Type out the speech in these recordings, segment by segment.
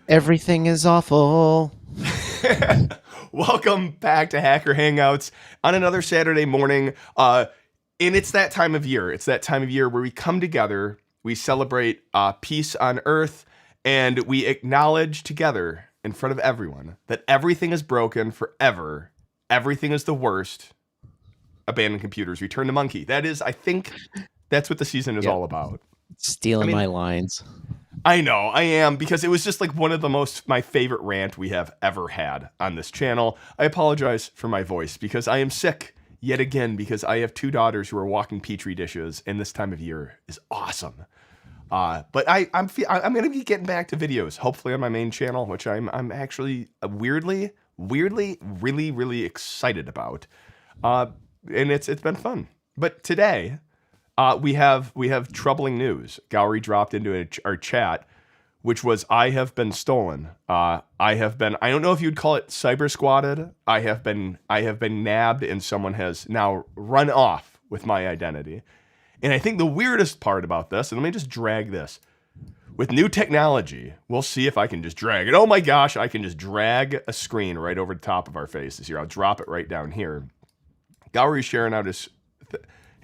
Everything is awful. Welcome back to Hacker Hangouts on another Saturday morning. And it's that time of year. It's that time of year where we come together, we celebrate peace on Earth, and we acknowledge together in front of everyone that everything is broken forever. Everything is the worst. Abandoned computers, return to monkey. That is, I think, that's what the season is Yep. all about. I Stealing mean, my lines. I know, I am, because it was just like one of my favorite rant we have ever had on this channel. I apologize for my voice because I am sick yet again because I have two daughters who are walking petri dishes, and this time of year is awesome. But I'm gonna be getting back to videos, hopefully on my main channel, which I'm actually weirdly, really excited about. And it's been fun. But today, we have troubling news. Gowrie dropped into our chat, which was I have been stolen. I don't know if you'd call it cyber squatted. I have been nabbed, and someone has now run off with my identity. And I think the weirdest part about this, and let me just drag this. With new technology, we'll see if I can just drag it. Oh my gosh, I can just drag a screen right over the top of our faces here. I'll drop it right down here. Gowrie's sharing out his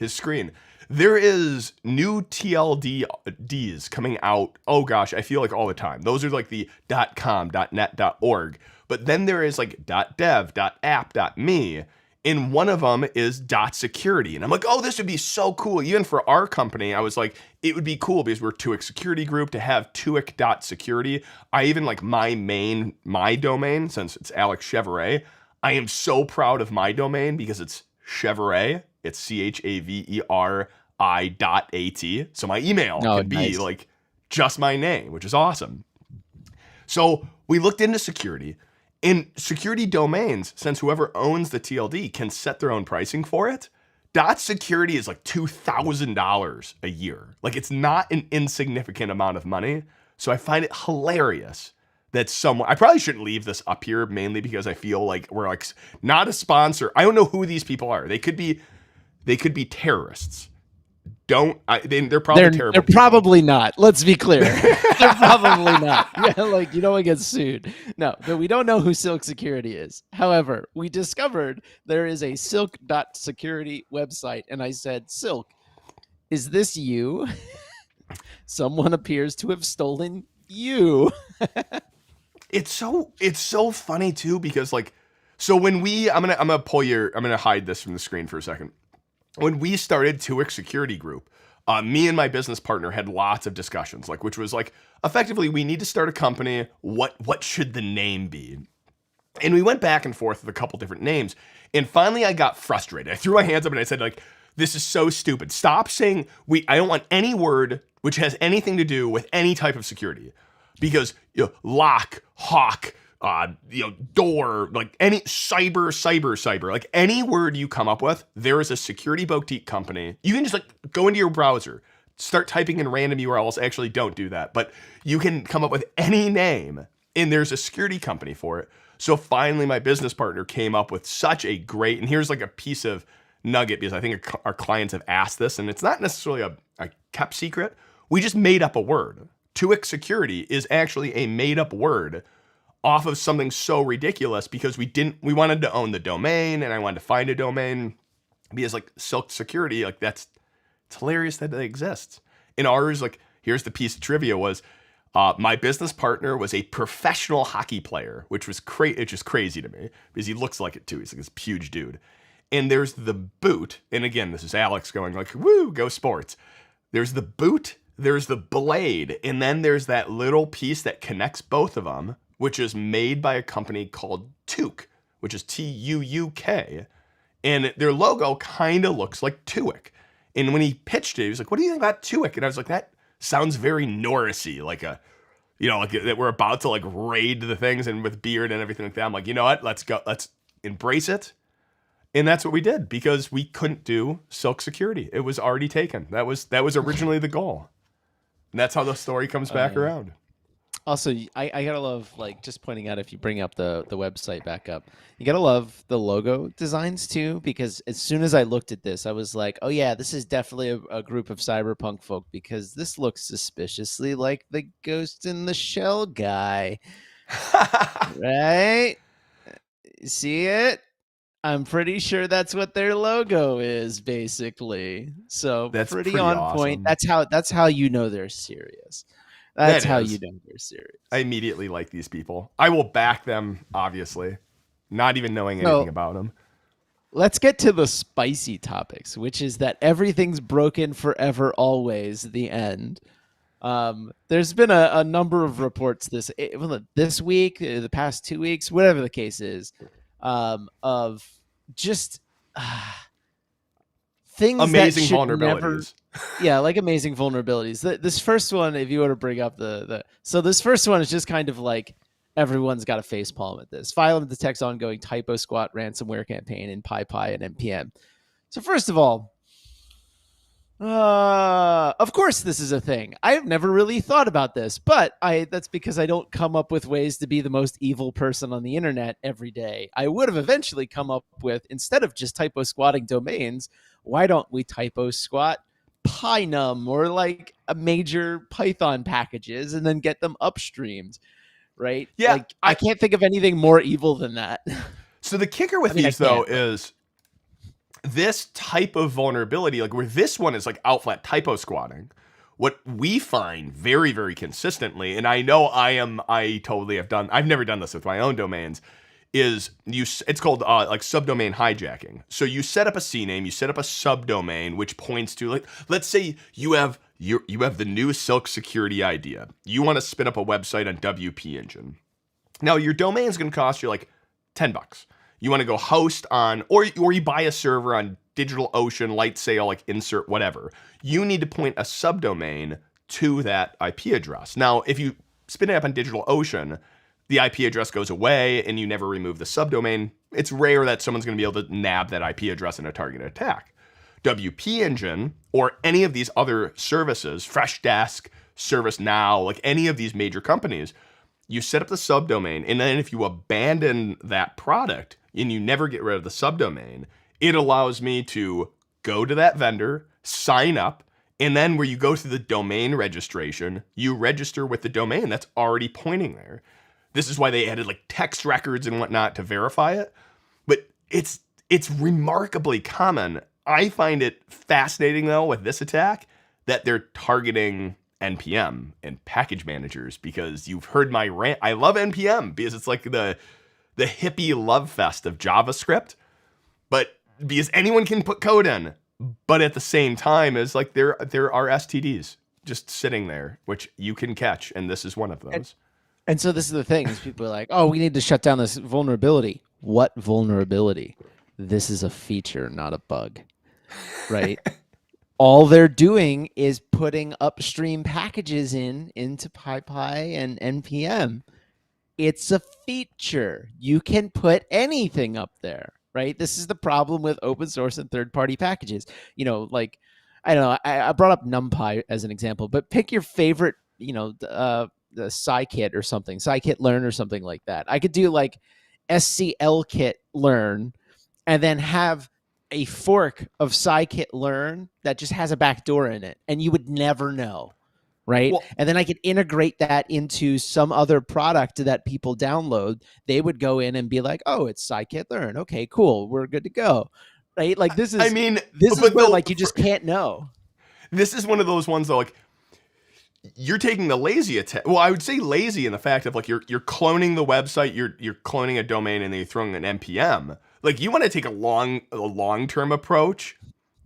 screen. There is new TLDs coming out. Oh gosh, I feel like all the time. Those are like the .com, .net, .org. But then there is like .dev, .app, .me. And one of them is .security. And I'm like, oh, this would be so cool. Even for our company, I was like, it would be cool because we're TUIC Security Group to have TUIC.security. I even like my domain, since it's Alex Chevrolet. I am so proud of my domain because it's Chevrolet. It's CHAVERI.AT. So my email Oh, can be nice. like just my name, which is awesome. So we looked into security. In security domains, since whoever owns the TLD can set their own pricing for it, .security is like $2,000 a year. Like it's not an insignificant amount of money. So I find it hilarious that someone, I probably shouldn't leave this up here mainly because I feel like we're like not a sponsor. I don't know who these people are. They could be terrorists. They're probably They're terrible people. probably not. Let's be clear. They're probably not. Yeah, like you don't want to get sued. No, but we don't know who Silk Security is. However, we discovered there is a Silk.security website, and I said, Silk, is this you? Someone appears to have stolen you. It's so funny too because like so when I'm gonna hide this from the screen for a second. When we started TUIC Security Group, me and my business partner had lots of discussions, like which was like effectively we need to start a company. What should the name be? And we went back and forth with a couple different names. And finally I got frustrated. I threw my hands up and I said, like, this is so stupid. Stop saying I don't want any word which has anything to do with any type of security. Because lock, hawk, door, like any cyber, like any word you come up with, there is a security boutique company. You can just like go into your browser, start typing in random URLs. Actually, don't do that, but you can come up with any name, and there's a security company for it. So finally, my business partner came up with such a great, and here's like a piece of nugget because I think our clients have asked this, and it's not necessarily a kept secret. We just made up a word. TUIC security is actually a made up word off of something so ridiculous because we wanted to own the domain, and I wanted to find a domain because like Silk Security, like it's hilarious that it exists. In ours, like here's the piece of trivia was my business partner was a professional hockey player, which was it's just crazy to me because he looks like it too. He's like this huge dude. And there's the boot, and again, this is Alex going like, woo, go sports. There's the boot, there's the blade, and then there's that little piece that connects both of them, which is made by a company called TUK, which is TUUK. And their logo kind of looks like TUIC. And when he pitched it, he was like, what do you think about TUIC? And I was like, that sounds very Norrisy, like like that we're about to like raid the things and with beard and everything like that. I'm like, you know what? Let's go. Let's embrace it. And that's what we did because we couldn't do Silk Security. It was already taken. That was originally the goal. And that's how the story comes back around. Also, I gotta love, like, just pointing out, if you bring up the website back up, you gotta love the logo designs too, because as soon as I looked at this, I was like, oh yeah, this is definitely a group of cyberpunk folk, because this looks suspiciously like the Ghost in the Shell guy, right? See it? I'm pretty sure that's what their logo is, basically. So That's pretty pretty on point. awesome. That's how you know they're serious. That's That how you is. know they're I serious. immediately like these people. I will back them, obviously, not even knowing anything So about them. let's get to the spicy topics, which is that everything's broken forever, always. The end. There's been a number of reports this week, the past 2 weeks, whatever the case is, of just uh, things that Amazing should never. vulnerabilities. Yeah, like amazing vulnerabilities. This first one, if you were to bring up this first one is just kind of like everyone's got a face palm at this. Phylum detects ongoing typo squat ransomware campaign in PyPy and npm. So first of all, of course this is a thing. I have never really thought about this, but that's because I don't come up with ways to be the most evil person on the internet every day. I would have eventually come up with, instead of just typo squatting domains, why don't we typo squat Pynum or like a major Python packages and then get them upstreamed, right? Yeah, Like I can't think of anything more evil than that. so the kicker I with mean, I these though can, but is this type of vulnerability, like where this one is like out flat typo squatting, what we find very, very consistently, and I know I totally have done, I've never done this with my own domains, is it's called like subdomain hijacking. So you set up a CNAME, you set up a subdomain, which points to, like, let's say you have the new Silk security idea. You want to spin up a website on WP Engine. Now your domain is going to cost you like $10. You want to go host on, or you buy a server on DigitalOcean, Lightsail, like insert whatever. You need to point a subdomain to that IP address. Now, if you spin it up on DigitalOcean, the IP address goes away and you never remove the subdomain. It's rare that someone's going to be able to nab that IP address in a targeted attack. WP Engine or any of these other services, Freshdesk, ServiceNow, like any of these major companies, you set up the subdomain, and then if you abandon that product and you never get rid of the subdomain, it allows me to go to that vendor, sign up, and then where you go through the domain registration, you register with the domain that's already pointing there. This is why they added like text records and whatnot to verify it. But it's remarkably common. I find it fascinating though with this attack that they're targeting NPM and package managers, because you've heard my rant. I love NPM because it's like the hippie love fest of JavaScript, but because anyone can put code in, but at the same time is like there are STDs just sitting there which you can catch, and this is one of those. and so this is the thing: is people are like, "Oh, we need to shut down this vulnerability." What vulnerability? This is a feature, not a bug, right? All they're doing is putting upstream packages into PyPy and npm. It's a feature. You can put anything up there, right? This is the problem with open source and third-party packages. Like, I don't know. I brought up NumPy as an example, but pick your favorite, the scikit or something, scikit learn or something like that. I could do like sclkit learn and then have a fork of scikit learn that just has a backdoor in it, and you would never know, right? Well, And then I could integrate that into some other product that people download. They would go in and be like, "Oh, it's scikit learn. Okay, cool. We're good to go." Right? Like this I is mean, this is but where though like you just can't know. this is one of those ones though, like you're taking the lazy attack. Well, I would say lazy in the fact of like you're cloning the website, you're cloning a domain, and then you're throwing an npm. Like you want to take a long term approach.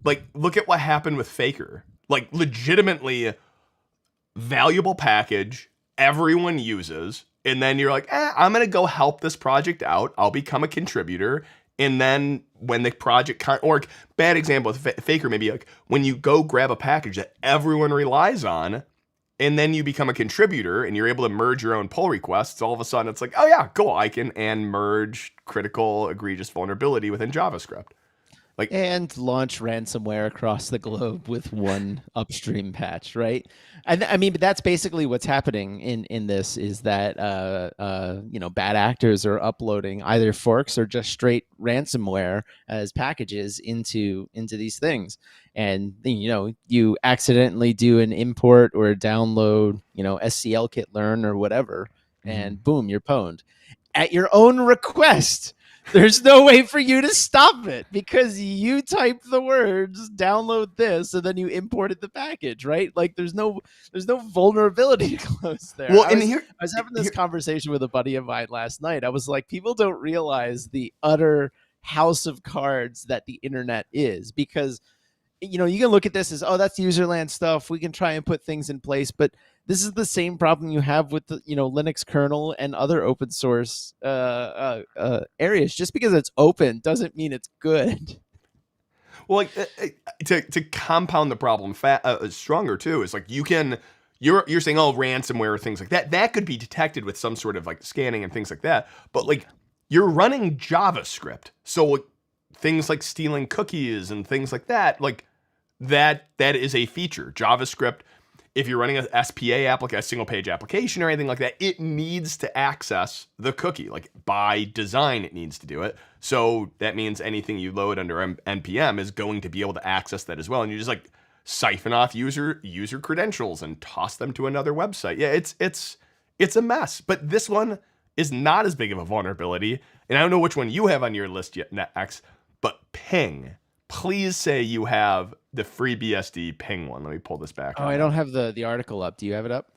Like look at what happened with Faker. Like legitimately valuable package everyone uses, and then you're like, I'm gonna go help this project out. I'll become a contributor, and then when the project or bad example with Faker, maybe like when you go grab a package that everyone relies on, and then you become a contributor and you're able to merge your own pull requests, all of a sudden it's like, oh yeah, cool, I can and merge critical egregious vulnerability within JavaScript. Like, And launch ransomware across the globe with one upstream patch, right? And I mean, but that's basically what's happening in this is that bad actors are uploading either forks or just straight ransomware as packages into these things, and you accidentally do an import or a download, SCL kit learn or whatever, and boom, you're pwned at your own request. There's no way for you to stop it because you typed the words download this and then you imported the package, right? Like there's no vulnerability close there. well, I and was here, I was having this here, conversation with a buddy of mine last night. I was like, people don't realize the utter house of cards that the internet is, because you can look at this as, oh, that's userland stuff, we can try and put things in place, but this is the same problem you have with the Linux kernel and other open source areas. Just because it's open doesn't mean it's good. well, like to compound the problem stronger too is like you're saying, oh, ransomware or things like that could be detected with some sort of like scanning and things like that, but like you're running JavaScript, so like, things like stealing cookies and things like that, like that is a feature. JavaScript, if you're running a SPA application, a single page application or anything like that, it needs to access the cookie. Like by design, it needs to do it. So that means anything you load under npm is going to be able to access that as well. And you just like siphon off user credentials and toss them to another website. Yeah, it's a mess. But this one is not as big of a vulnerability. And I don't know which one you have on your list yet, X, but ping. Please say you have the FreeBSD ping one. Let me pull this back. Oh, I don't have the article up. Do you have it up?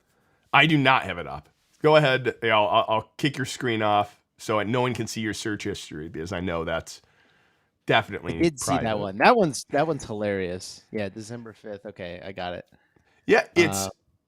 I do not have it up. Go ahead. I'll kick your screen off so no one can see your search history, because I know that's definitely I did see private. that one. That one's hilarious. Yeah, December 5th. Okay, I got it. Yeah,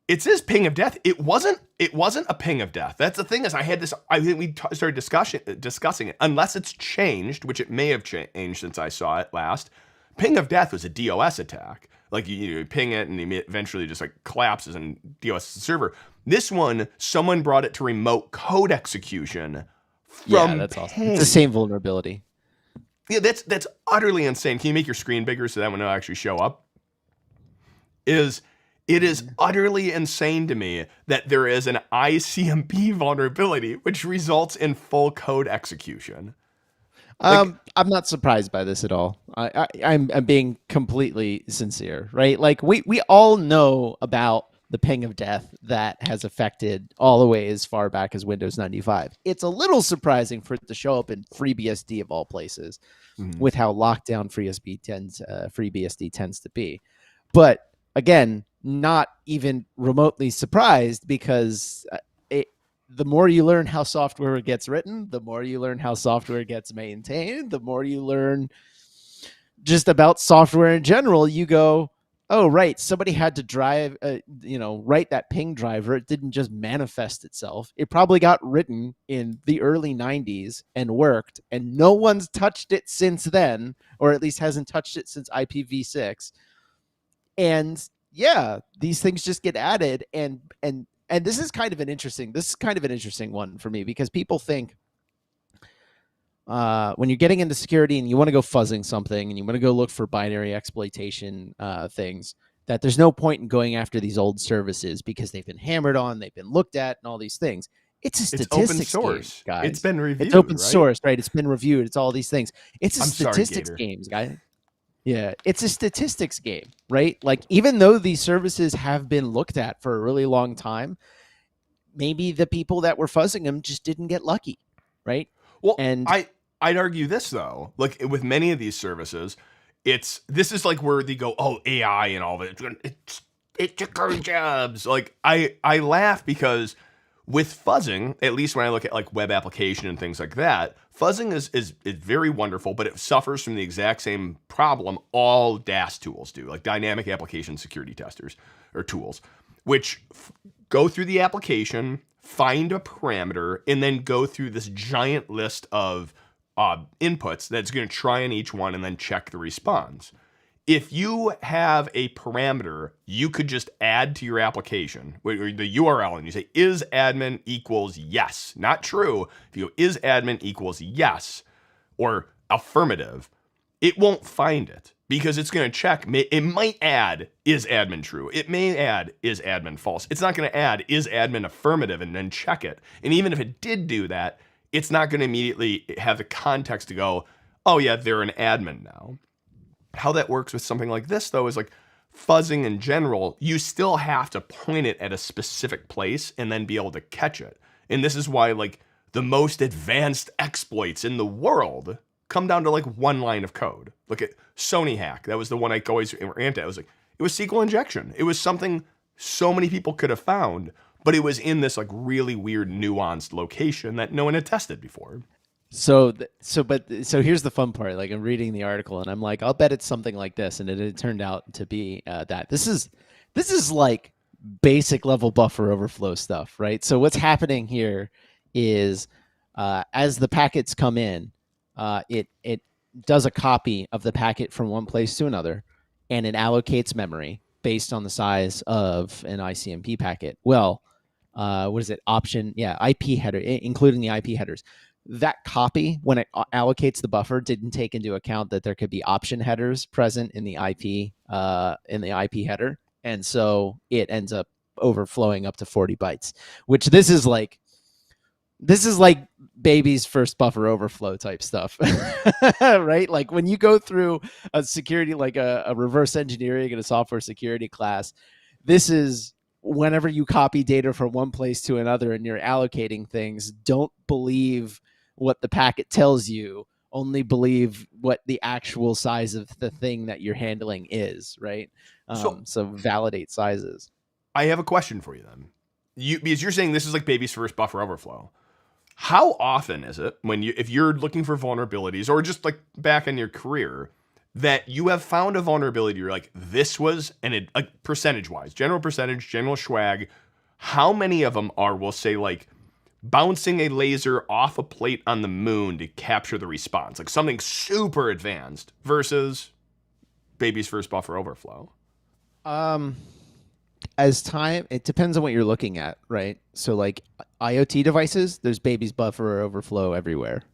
it says ping of death. It wasn't a ping of death. That's the thing, is I think we started discussing it. Unless it's changed, which it may have changed since I saw it last. Ping of death was a DOS attack. Like you ping it and it eventually just like collapses and DOS the server. This one, someone brought it to remote code execution from That's awesome. ping. It's the same vulnerability. Yeah, that's utterly insane. Can you make your screen bigger so that one will actually show up? It is utterly insane to me that there is an ICMP vulnerability which results in full code execution. I'm not surprised by this at all. I'm being completely sincere, right? Like we all know about the ping of death that has affected all the way as far back as Windows 95. It's a little surprising for it to show up in FreeBSD of all places, with how locked down FreeBSD tends to be. But again, not even remotely surprised, because the more you learn how software gets written, the more you learn how software gets maintained, the more you learn just about software in general, you go, oh, right, somebody had to write that ping driver. It didn't just manifest itself. It probably got written in the early 90s and worked, and no one's touched it since then, or at least hasn't touched it since IPv6. And yeah, these things just get added, and this is kind of an interesting one for me, because people think when you're getting into security and you want to go fuzzing something and you want to go look for binary exploitation things, that there's no point in going after these old services because they've been hammered on, they've been looked at, and all these things. It's a statistics open game, guys. It's been reviewed. It's open right? source, right? It's been reviewed. It's all these things. It's a statistics Gator. game, guys. Yeah, it's a statistics game, right? Like, even though these services have been looked at for a really long time, maybe the people that were fuzzing them just didn't get lucky, right? Well, and I'd argue this though, like with many of these services, this is like where they go, oh, AI and all of it, it took our jobs. Like I laugh because with fuzzing, at least when I look at like web application and things like that, fuzzing is very wonderful, but it suffers from the exact same problem all DAS tools do, like dynamic application security testers or tools, which go through the application, find a parameter, and then go through this giant list of inputs that's going to try on each one and then check the response. If you have a parameter, you could just add to your application, or the URL, and you say, is admin equals yes, not true. If you go, is admin equals yes, or affirmative, it won't find it because it's going to check. It might add, is admin true? It may add, is admin false? It's not going to add, is admin affirmative, and then check it. And even if it did do that, it's not going to immediately have the context to go, oh yeah, they're an admin now. How that works with something like this, though, is like fuzzing in general, you still have to point it at a specific place and then be able to catch it. And this is why, like, the most advanced exploits in the world come down to like one line of code. Look at Sony hack. That was the one I always rant at. It was like, it was SQL injection. It was something so many people could have found, but it was in this like really weird nuanced location that no one had tested before. So here's the fun part. Like, I'm reading the article and I'm like, I'll bet it's something like this, and it turned out to be that. This is like basic level buffer overflow stuff, right? So what's happening here is as the packets come in, it does a copy of the packet from one place to another, and it allocates memory based on the size of an ICMP packet. Well, what is it? Option, yeah, IP header, including the IP headers. That copy, when it allocates the buffer, didn't take into account that there could be option headers present in the IP header, and so it ends up overflowing up to 40 bytes. Which this is like baby's first buffer overflow type stuff. Right? Like, when you go through a security, like a reverse engineering in a software security class, this is whenever you copy data from one place to another and you're allocating things, don't believe what the packet tells you, only believe what the actual size of the thing that you're handling is, right? So validate sizes. I have a question for you then. Because you're saying this is like baby's first buffer overflow. How often is it if you're looking for vulnerabilities, or just like back in your career, that you have found a vulnerability, you're like, this was, like percentage-wise, general percentage, general swag, how many of them are, we'll say, like, bouncing a laser off a plate on the moon to capture the response, like something super advanced, versus baby's first buffer overflow? It depends on what you're looking at, right? So, like, IoT devices, there's baby's buffer overflow everywhere,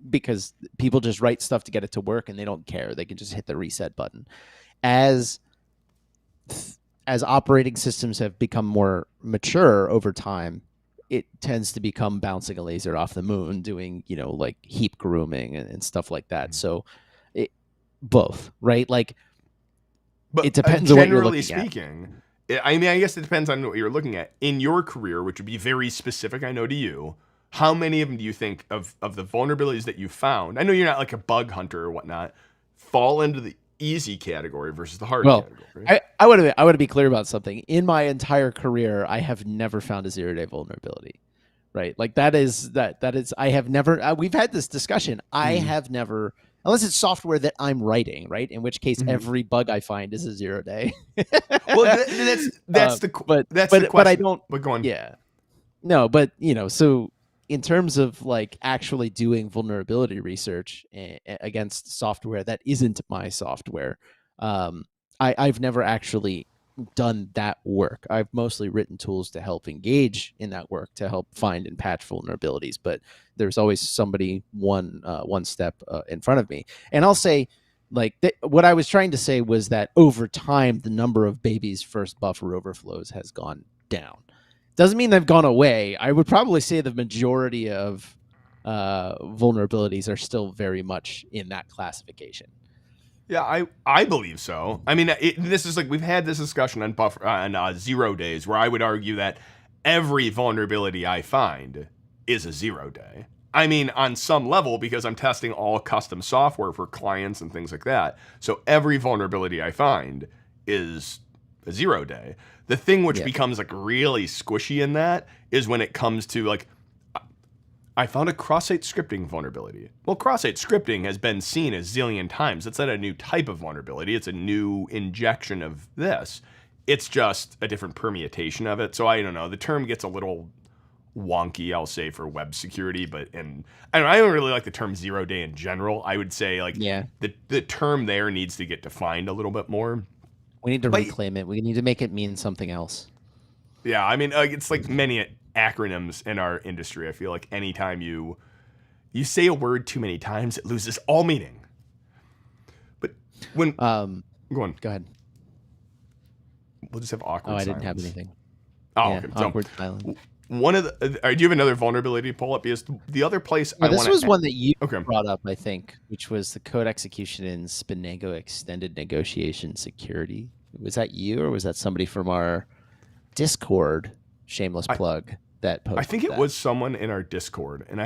because people just write stuff to get it to work and they don't care. They can just hit the reset button. As operating systems have become more mature over time, it tends to become bouncing a laser off the moon, doing, like heap grooming and stuff like that. So both, right? Like, but it depends on what you're generally looking speaking, I mean, I guess it depends on what you're looking at. In your career, which would be very specific, I know, to you, how many of them do you think of the vulnerabilities that you found? I know you're not like a bug hunter or whatnot, fall into the easy category versus the hard category. I want to be clear about something. In my entire career, I have never found a 0-day vulnerability, right? Like, that is I have never. We've had this discussion. I have never, unless it's software that I'm writing, right? In which case, every bug I find is a 0-day. Well, that's the question. But I don't. But go on. Yeah. No, but so in terms of like actually doing vulnerability research against software that isn't my software, I've never actually done that work. I've mostly written tools to help engage in that work, to help find and patch vulnerabilities. But there's always somebody one step in front of me. And I'll say, like, what I was trying to say was that over time, the number of baby's first buffer overflows has gone down. Doesn't mean they've gone away. I would probably say the majority of vulnerabilities are still very much in that classification. Yeah, I believe so. I mean, this is like, we've had this discussion on 0 days, where I would argue that every vulnerability I find is a 0-day. I mean, on some level, because I'm testing all custom software for clients and things like that. So every vulnerability I find is a 0-day. The thing which becomes like really squishy in that is when it comes to like, I found a cross-site scripting vulnerability. Well, cross-site scripting has been seen a zillion times. It's not a new type of vulnerability. It's a new injection of this. It's just a different permutation of it. So I don't know. The term gets a little wonky, I'll say, for web security, but I don't really like the term 0-day in general. I would say like the term there needs to get defined a little bit more. We need to reclaim it. We need to make it mean something else. Yeah, I mean, it's like many acronyms in our industry. I feel like anytime you say a word too many times, it loses all meaning. When Um, go on, Go ahead. we'll just have Oh, awkward I didn't have silence. anything. Oh, Yeah, okay. So awkward silence. one of the do you have another vulnerability to pull up? Because the other place No, I this want was to one that you okay. brought up, I think, which was the code execution in Spinago extended negotiation security. Was that you, or was that somebody from our Discord? Shameless I plug that I posted think it that. was someone in our Discord, and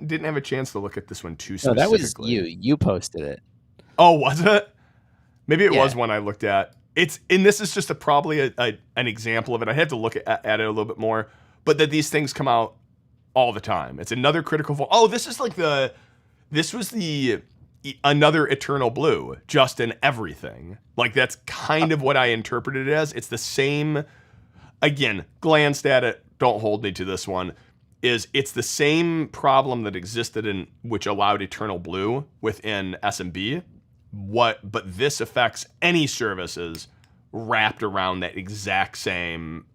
didn't have a chance to look at this one too No, that was specifically. you. You posted it. Oh, was it? Maybe it was Yeah. one I looked at. And this is just probably an example of it. I had to look at it a little bit more, but that these things come out all the time. It's another critical. Oh, this is like this was another Eternal Blue, just in everything. Like that's kind of what I interpreted it as. It's the same. Again, glanced at it. Don't hold me to this one. It's the same problem that existed in which allowed Eternal Blue within SMB. But this affects any services wrapped around that exact same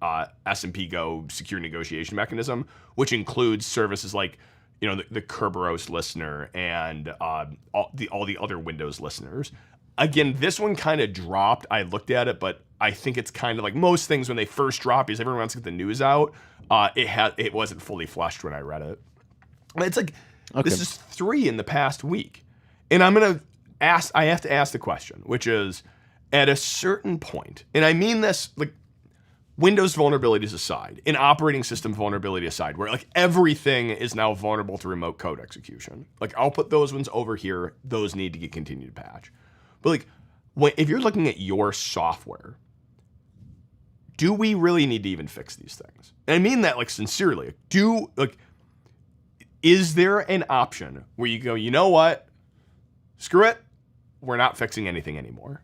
S&P Go secure negotiation mechanism, which includes services like the Kerberos listener and all the other Windows listeners. Again, this one kind of dropped. I looked at it, but I think it's kind of like most things when they first drop, because everyone wants to get the news out. It wasn't fully fleshed when I read it. It's like this is 3 in the past week, and I have to ask the question, which is at a certain point, and I mean this like Windows vulnerabilities aside, and operating system vulnerability aside, where like everything is now vulnerable to remote code execution. Like I'll put those ones over here. Those need to get continued to patch. But like if you're looking at your software, do we really need to even fix these things? And I mean that like sincerely. Is there an option where you go, you know what? Screw it. We're not fixing anything anymore.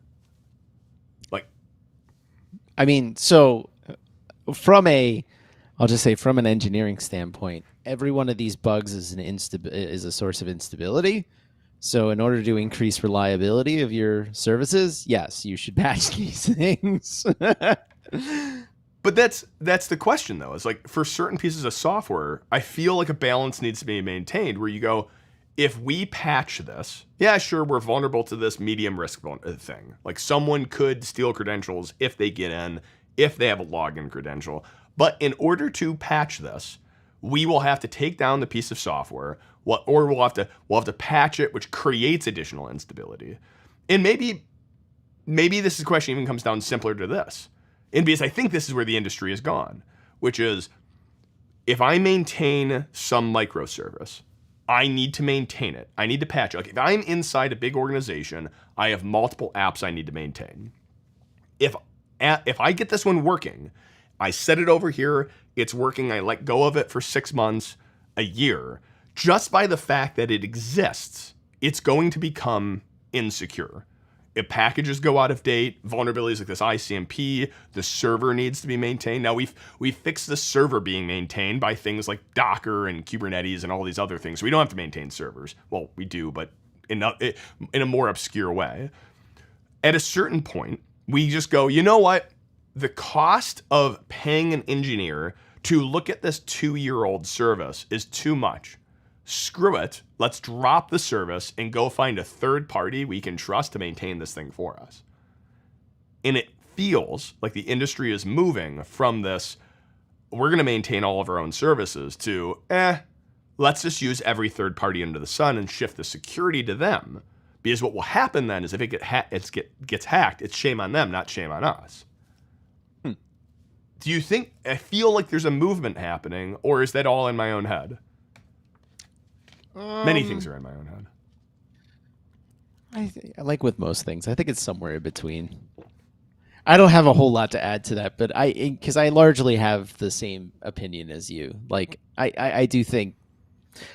I mean, so I'll just say from an engineering standpoint, every one of these bugs is is a source of instability. So in order to increase reliability of your services, yes, you should patch these things. But that's the question though. It's like for certain pieces of software, I feel like a balance needs to be maintained where you go, if we patch this, yeah, sure, we're vulnerable to this medium risk thing. Like someone could steal credentials if they get in, if they have a login credential. But in order to patch this, we will have to take down the piece of software, or we'll have to patch it, which creates additional instability. And maybe this question even comes down simpler to this. And because I think this is where the industry has gone, which is if I maintain some microservice, I need to maintain it. I need to patch it. Like if I'm inside a big organization, I have multiple apps I need to maintain. If I get this one working, I set it over here, it's working, I let go of it for 6 months, a year, just by the fact that it exists, it's going to become insecure. If packages go out of date, vulnerabilities like this ICMP, the server needs to be maintained. Now we've fixed the server being maintained by things like Docker and Kubernetes and all these other things. We don't have to maintain servers. Well, we do, but in a more obscure way. At a certain point, we just go, you know what? The cost of paying an engineer to look at this 2-year-old service is too much. Screw it. Let's drop the service and go find a third party we can trust to maintain this thing for us. And it feels like the industry is moving from this, we're going to maintain all of our own services, to, let's just use every third party under the sun and shift the security to them. Because what will happen then is if it gets hacked, it's shame on them, not shame on us. Do you think, I feel like there's a movement happening, or is that all in my own head? Many things are in my own head. Like with most things, I think it's somewhere in between. I don't have a whole lot to add to that, but because I largely have the same opinion as you. Like I do think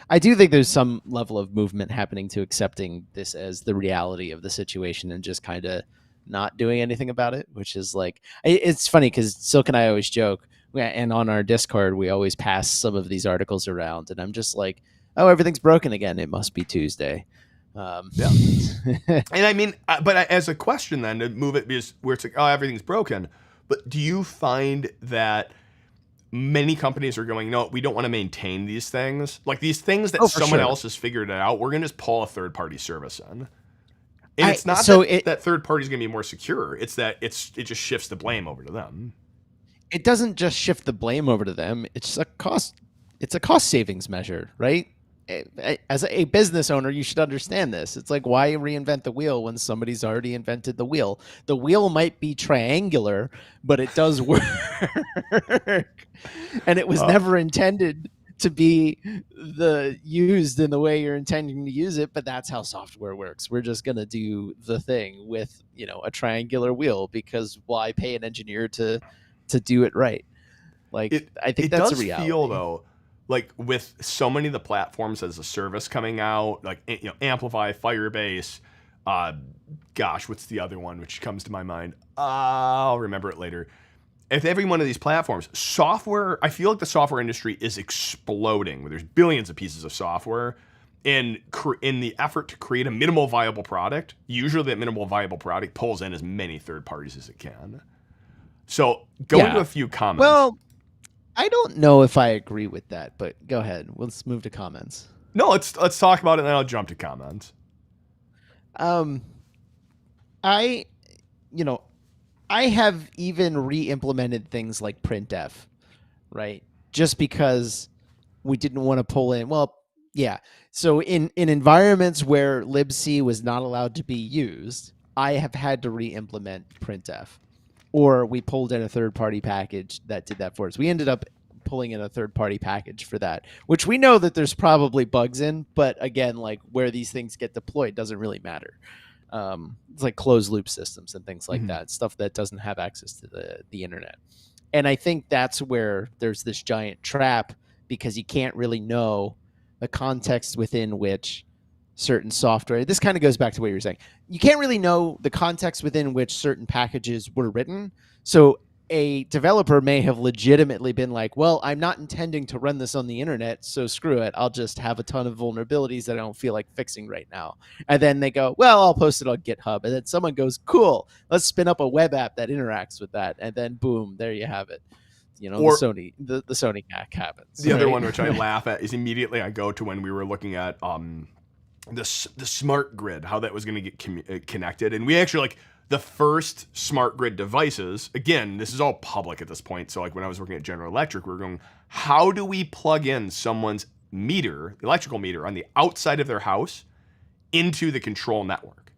there's some level of movement happening to accepting this as the reality of the situation and just kind of not doing anything about it, which is like, it's funny because Silk and I always joke, and on our Discord, we always pass some of these articles around, and I'm just like, oh, everything's broken again. It must be Tuesday. Yeah. And I mean, but as a question then to move it, because where it's like, oh, everything's broken. But do you find that many companies are going, no, we don't want to maintain these things, like these things that someone else has figured it out. We're going to just pull a third party service in. And I it's not so that it that third party is going to be more secure. It's that it just shifts the blame over to them. it doesn't just shift the blame over to them. It's a cost savings measure, right? As a business owner, you should understand this. It's like, why reinvent the wheel when somebody's already invented the wheel? The wheel might be triangular, but it does work. And it was Uh, never intended to be the used in the way you're intending to use it, but that's how software works. We're just going to do the thing with, a triangular wheel, because why pay an engineer to do it right? Like, it I think it that's a does feel reality. though like with so many of the platforms as a service coming out, like Amplify, Firebase, uh, gosh, what's the other one which comes to my mind? I'll remember it later. If every one of these platforms, software, I feel like the software industry is exploding. Where there's billions of pieces of software, in the effort to create a minimal viable product. Usually, that minimal viable product pulls in as many third parties as it can. So, go into Yeah. a few comments. Well, I don't know if I agree with that, but go ahead. Let's move to comments. No, let's talk about it, and then I'll jump to comments. Um, I, you know, I have even re-implemented things like printf, right? Just because we didn't want to pull in. Well, yeah. So in environments where libc was not allowed to be used, I have had to re-implement printf, or we pulled in a third-party package that did that for us. We ended up pulling in a third-party package for that, which we know that there's probably bugs in, but again, like, where these things get deployed doesn't really matter. It's like closed loop systems and things like Mhm. that, stuff that doesn't have access to the internet. And I think that's where there's this giant trap, because you can't really know the context within which certain software, this kind of goes back to what you were saying, you can't really know the context within which certain packages were written. So a developer may have legitimately been like, well, I'm not intending to run this on the internet, so screw it, I'll just have a ton of vulnerabilities that I don't feel like fixing right now. And then they go, well, I'll post it on GitHub. And then someone goes, cool, let's spin up a web app that interacts with that. And then boom, there you have it. The Or Sony hack happens, the other right? one, which I laugh at, is immediately I go to when we were looking at the smart grid, how that was going to get connected, and we actually like the first smart grid devices. Again, this is all public at this point. So like when I was working at General Electric, we were going, how do we plug in someone's meter, electrical meter, on the outside of their house into the control network?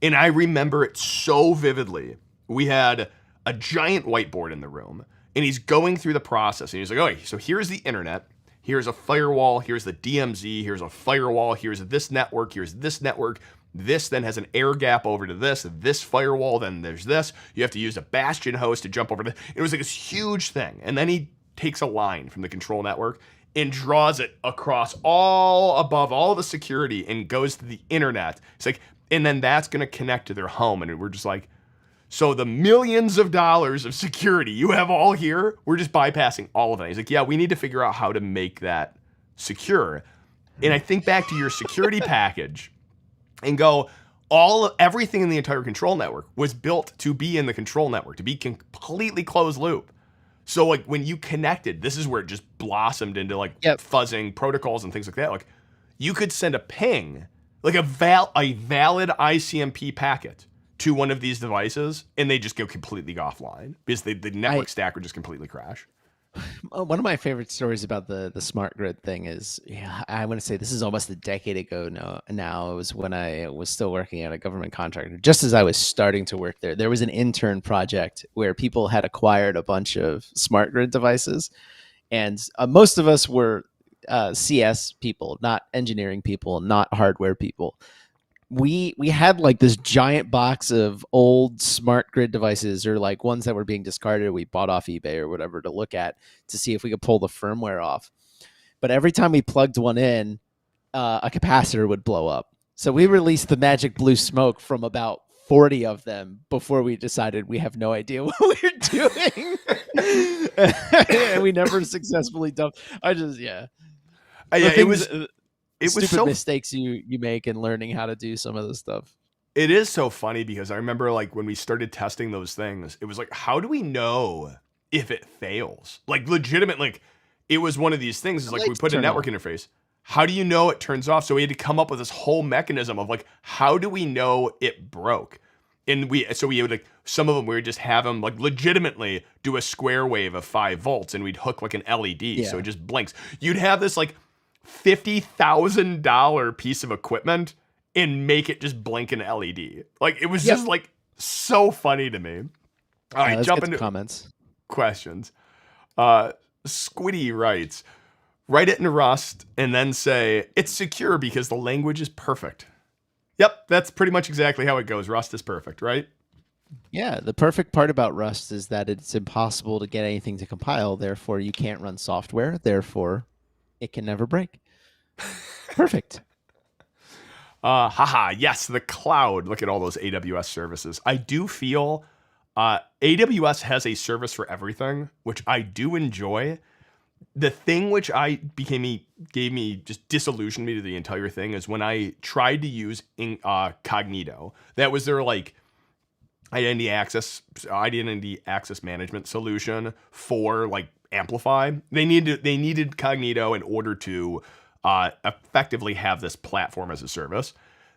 And I remember it so vividly. We had a giant whiteboard in the room, and he's going through the process, and he's like, okay, so here's the internet. Here's a firewall. Here's the DMZ. Here's a firewall. Here's this network. Here's this network. This then has an air gap over to this firewall. Then there's this. You have to use a bastion host to jump over to. It was like this huge thing. And then he takes a line from the control network and draws it across all above all the security and goes to the internet. It's like, and then that's going to connect to their home. And we're just like, so the millions of dollars of security you have all here, we're just bypassing all of that. He's like, yeah, we need to figure out how to make that secure. And I think back to your security package and go, everything in the entire control network was built to be in the control network, to be completely closed loop. So like when you connected, this is where it just blossomed into like Yep. fuzzing protocols and things like that. Like you could send a ping, like a valid ICMP packet to one of these devices, and they just go completely offline because the network stack would just completely crash. One of my favorite stories about the smart grid thing is, I want to say this is almost a decade ago now. It was when I was still working at a government contractor. Just as I was starting to work there was an intern project where people had acquired a bunch of smart grid devices, and most of us were CS people, not engineering people, not hardware people. We had like this giant box of old smart grid devices, or like ones that were being discarded, we bought off eBay or whatever, to look at to see if we could pull the firmware off. But every time we plugged one in, a capacitor would blow up. So we released the magic blue smoke from about 40 of them before we decided we have no idea what we're doing. And we never successfully dumped. Yeah, The it things, was it was stupid so mistakes you make in learning how to do some of this stuff. it is so funny because I remember like when we started testing those things, it was like, how do we know if it fails? Like legitimate, like it was one of these things. It's The like we lights put a turn network on. interface. how do you know it turns off? So we had to come up with this whole mechanism of like, how do we know it broke? And we would like, some of them we would just have them like legitimately do a square wave of 5 volts, and we'd hook like an LED so Yeah. it just blinks. You'd have this like $50,000 piece of equipment and make it just blink an LED. Like it was Yep. just like so funny to me. All right, Let's jump get some into comments. questions. Squiddy writes, write it in Rust and then say it's secure because the language is perfect. Yep, that's pretty much exactly how it goes. Rust is perfect, right? Yeah, the perfect part about Rust is that it's impossible to get anything to compile. Therefore, you can't run software. Therefore, it can never break. Perfect. Haha, yes, the cloud. Look at all those AWS services. I do feel AWS has a service for everything, which I do enjoy. The thing which gave me just disillusioned me to the entire thing is when I tried to use Cognito. That was their like identity access management solution for like Amplify. They needed Cognito in order to effectively have this platform as a service.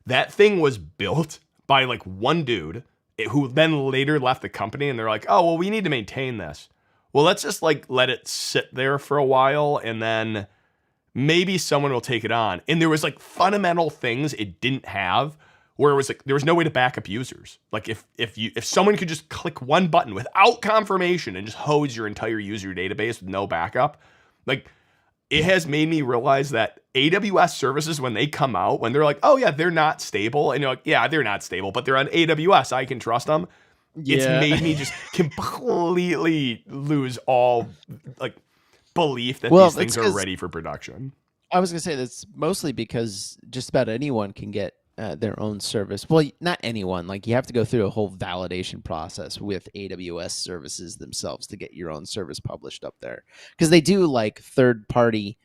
That thing was built by like one dude who then later left the company, and they're like, oh well, we need to maintain this. Well, let's just like let it sit there for a while, and then maybe someone will take it on. And there was like fundamental things it didn't have, where it was like there was no way to back up users. Like if someone could just click one button without confirmation and just hose your entire user database with no backup, like it has made me realize that AWS services, when they come out, when they're like, oh yeah, they're not stable, and you're like, yeah, they're not stable, but they're on AWS, I can trust them. It's Yeah. made me just completely lose all like belief that Well, these it's things are 'cause ready for production. I was gonna say that's mostly because just about anyone can get their own service. Well, not anyone. Like you have to go through a whole validation process with AWS services themselves to get your own service published up there, because they do like third-party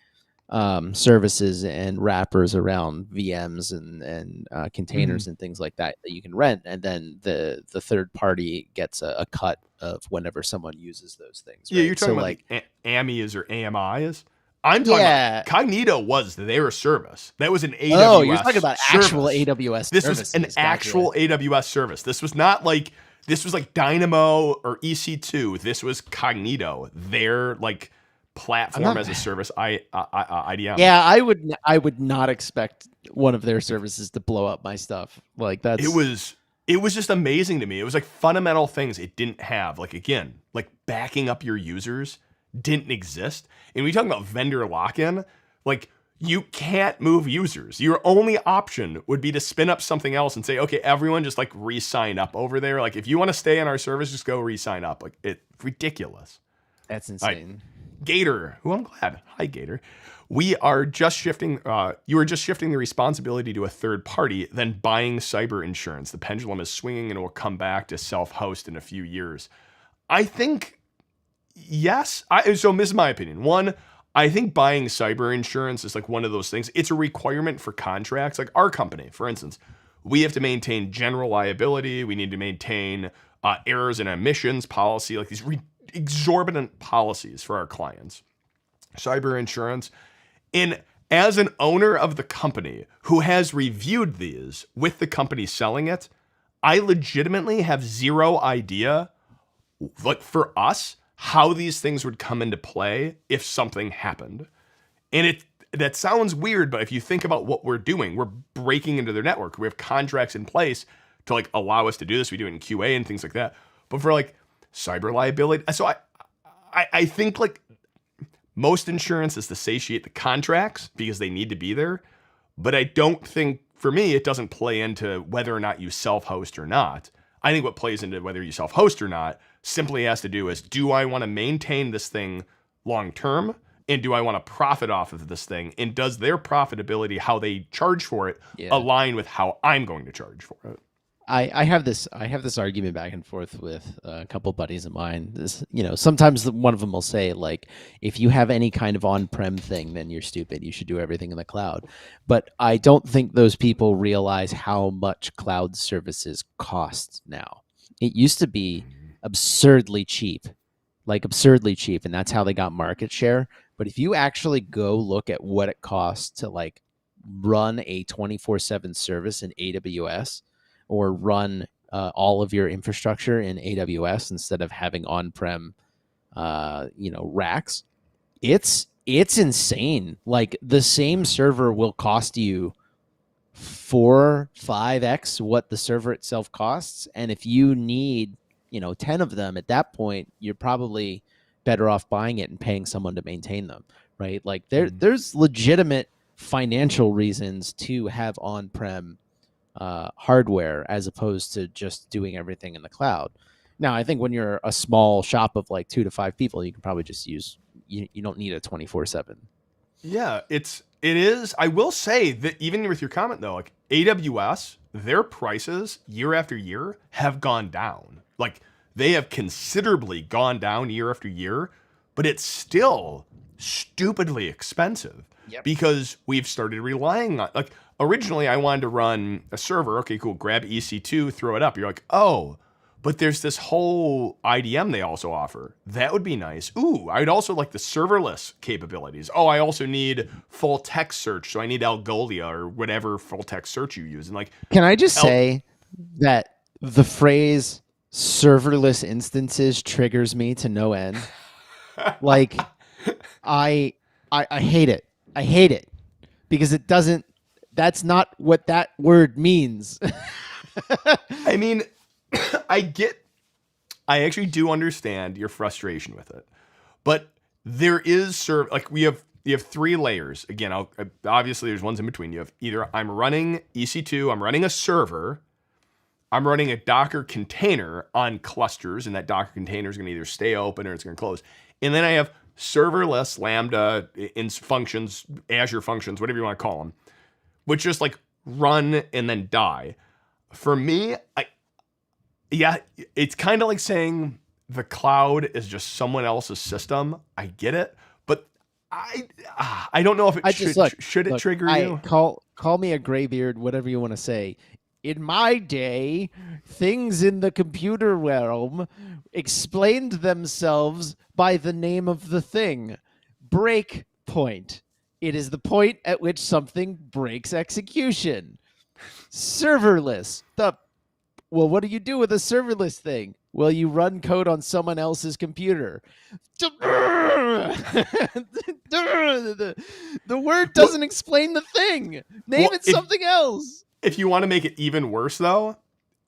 services and wrappers around VMs and containers and things like that that you can rent, and then the third party gets a cut of whenever someone uses those things, Yeah, you're right? So talking about like, the AMIs or AMIs. I'm talking about yeah. Cognito was their service. That was an Oh, you're talking AWS about actual service. AWS This was an services. actual Gotcha. AWS service. This was like Dynamo or EC2. This was Cognito, their like I'm platform not. as a service IDM. Yeah, I would not expect one of their services to blow up my stuff. Like it that's was it was just amazing to me. It was like fundamental things it didn't have. Like again, like backing up your users didn't exist. And we talk about vendor lock-in, like you can't move users. Your only option would be to spin up something else and say, okay, everyone just like re-sign up over there. Like if you want to stay on our service, just go re-sign up. Like it's ridiculous. that's All right. insane. Gator, who I'm glad. Hi, Gator. We are just shifting. You are just shifting the responsibility to a third party, then buying cyber insurance. The pendulum is swinging, and it will come back to self-host in a few years. I think yes. So this is my opinion. One, I think buying cyber insurance is like one of those things. It's a requirement for contracts. Like our company, for instance, we have to maintain general liability. We need to maintain errors and omissions policy, like these exorbitant policies for our clients. Cyber insurance. And as an owner of the company who has reviewed these with the company selling it, I legitimately have zero idea, like for us, how these things would come into play if something happened. And that sounds weird, but if you think about what we're doing, we're breaking into their network. We have contracts in place to like allow us to do this. We do it in QA and things like that. But for like cyber liability, so I think like most insurance is to satiate the contracts because they need to be there. But I don't think, for me, it doesn't play into whether or not you self-host or not. I think what plays into whether you self-host or not simply has to do is, do I want to maintain this thing long term? And do I want to profit off of this thing? And does their profitability, how they charge for it, Yeah. align with how I'm going to charge for it? I have this argument back and forth with a couple buddies of mine. This, sometimes one of them will say like, if you have any kind of on-prem thing, then you're stupid. You should do everything in the cloud. But I don't think those people realize how much cloud services cost now. It used to be absurdly cheap, and that's how they got market share. But if you actually go look at what it costs to like run a 24/7 service in AWS, or run all of your infrastructure in AWS instead of having on-prem racks, it's insane. Like the same server will cost you 4-5x what the server itself costs, and if you need 10 of them, at that point you're probably better off buying it and paying someone to maintain them, right? Like there's legitimate financial reasons to have on-prem hardware as opposed to just doing everything in the cloud. Now, I think when you're a small shop of like 2 to 5 people, you can probably just use, you don't need a 24/7. Yeah, it is. I will say that even with your comment though, like AWS, their prices year after year have gone down. Like they have considerably gone down year after year, but it's still stupidly expensive Yep. because we've started relying on, like, originally I wanted to run a server. Okay, cool. Grab EC2, throw it up. You're like, oh, but there's this whole IDM they also offer. That would be nice. Ooh, I'd also like the serverless capabilities. Oh, I also need full text search. So I need Algolia or whatever full text search you use. And like, Can I just say that the phrase serverless instances triggers me to no end? Like, I hate it. I hate it because it doesn't. That's not what that word means. I mean, I actually do understand your frustration with it, but there is like you have 3 layers. Again, obviously there's ones in between. You have either I'm running EC2, I'm running a server, I'm running a Docker container on clusters, and that Docker container is going to either stay open or it's going to close. And then I have serverless Lambda in functions, Azure functions, whatever you want to call them, which just like run and then die. For me, yeah, it's kind of like saying the cloud is just someone else's system. I get it, but I don't know if it should it trigger you. Call me a graybeard, whatever you want to say. In my day, things in the computer realm explained themselves by the name of the thing. Break point. It is the point at which something breaks execution. Serverless. Well, what do you do with a serverless thing? Well, you run code on someone else's computer. The word doesn't explain the thing. Name it something else. If you want to make it even worse, though,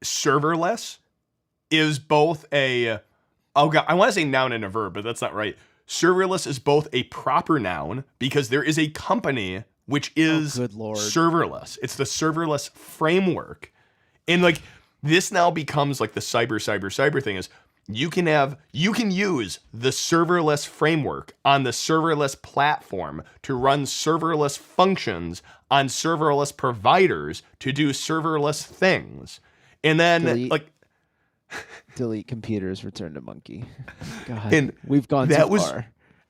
serverless is both a, oh God, I want to say noun and a verb, but that's not right. Serverless is both a proper noun because there is a company which is serverless. It's the serverless framework. And like, this now becomes like the cyber thing is you can use the serverless framework on the serverless platform to run serverless functions on serverless providers to do serverless things. And then delete computers, return to monkey. God, and we've gone too far.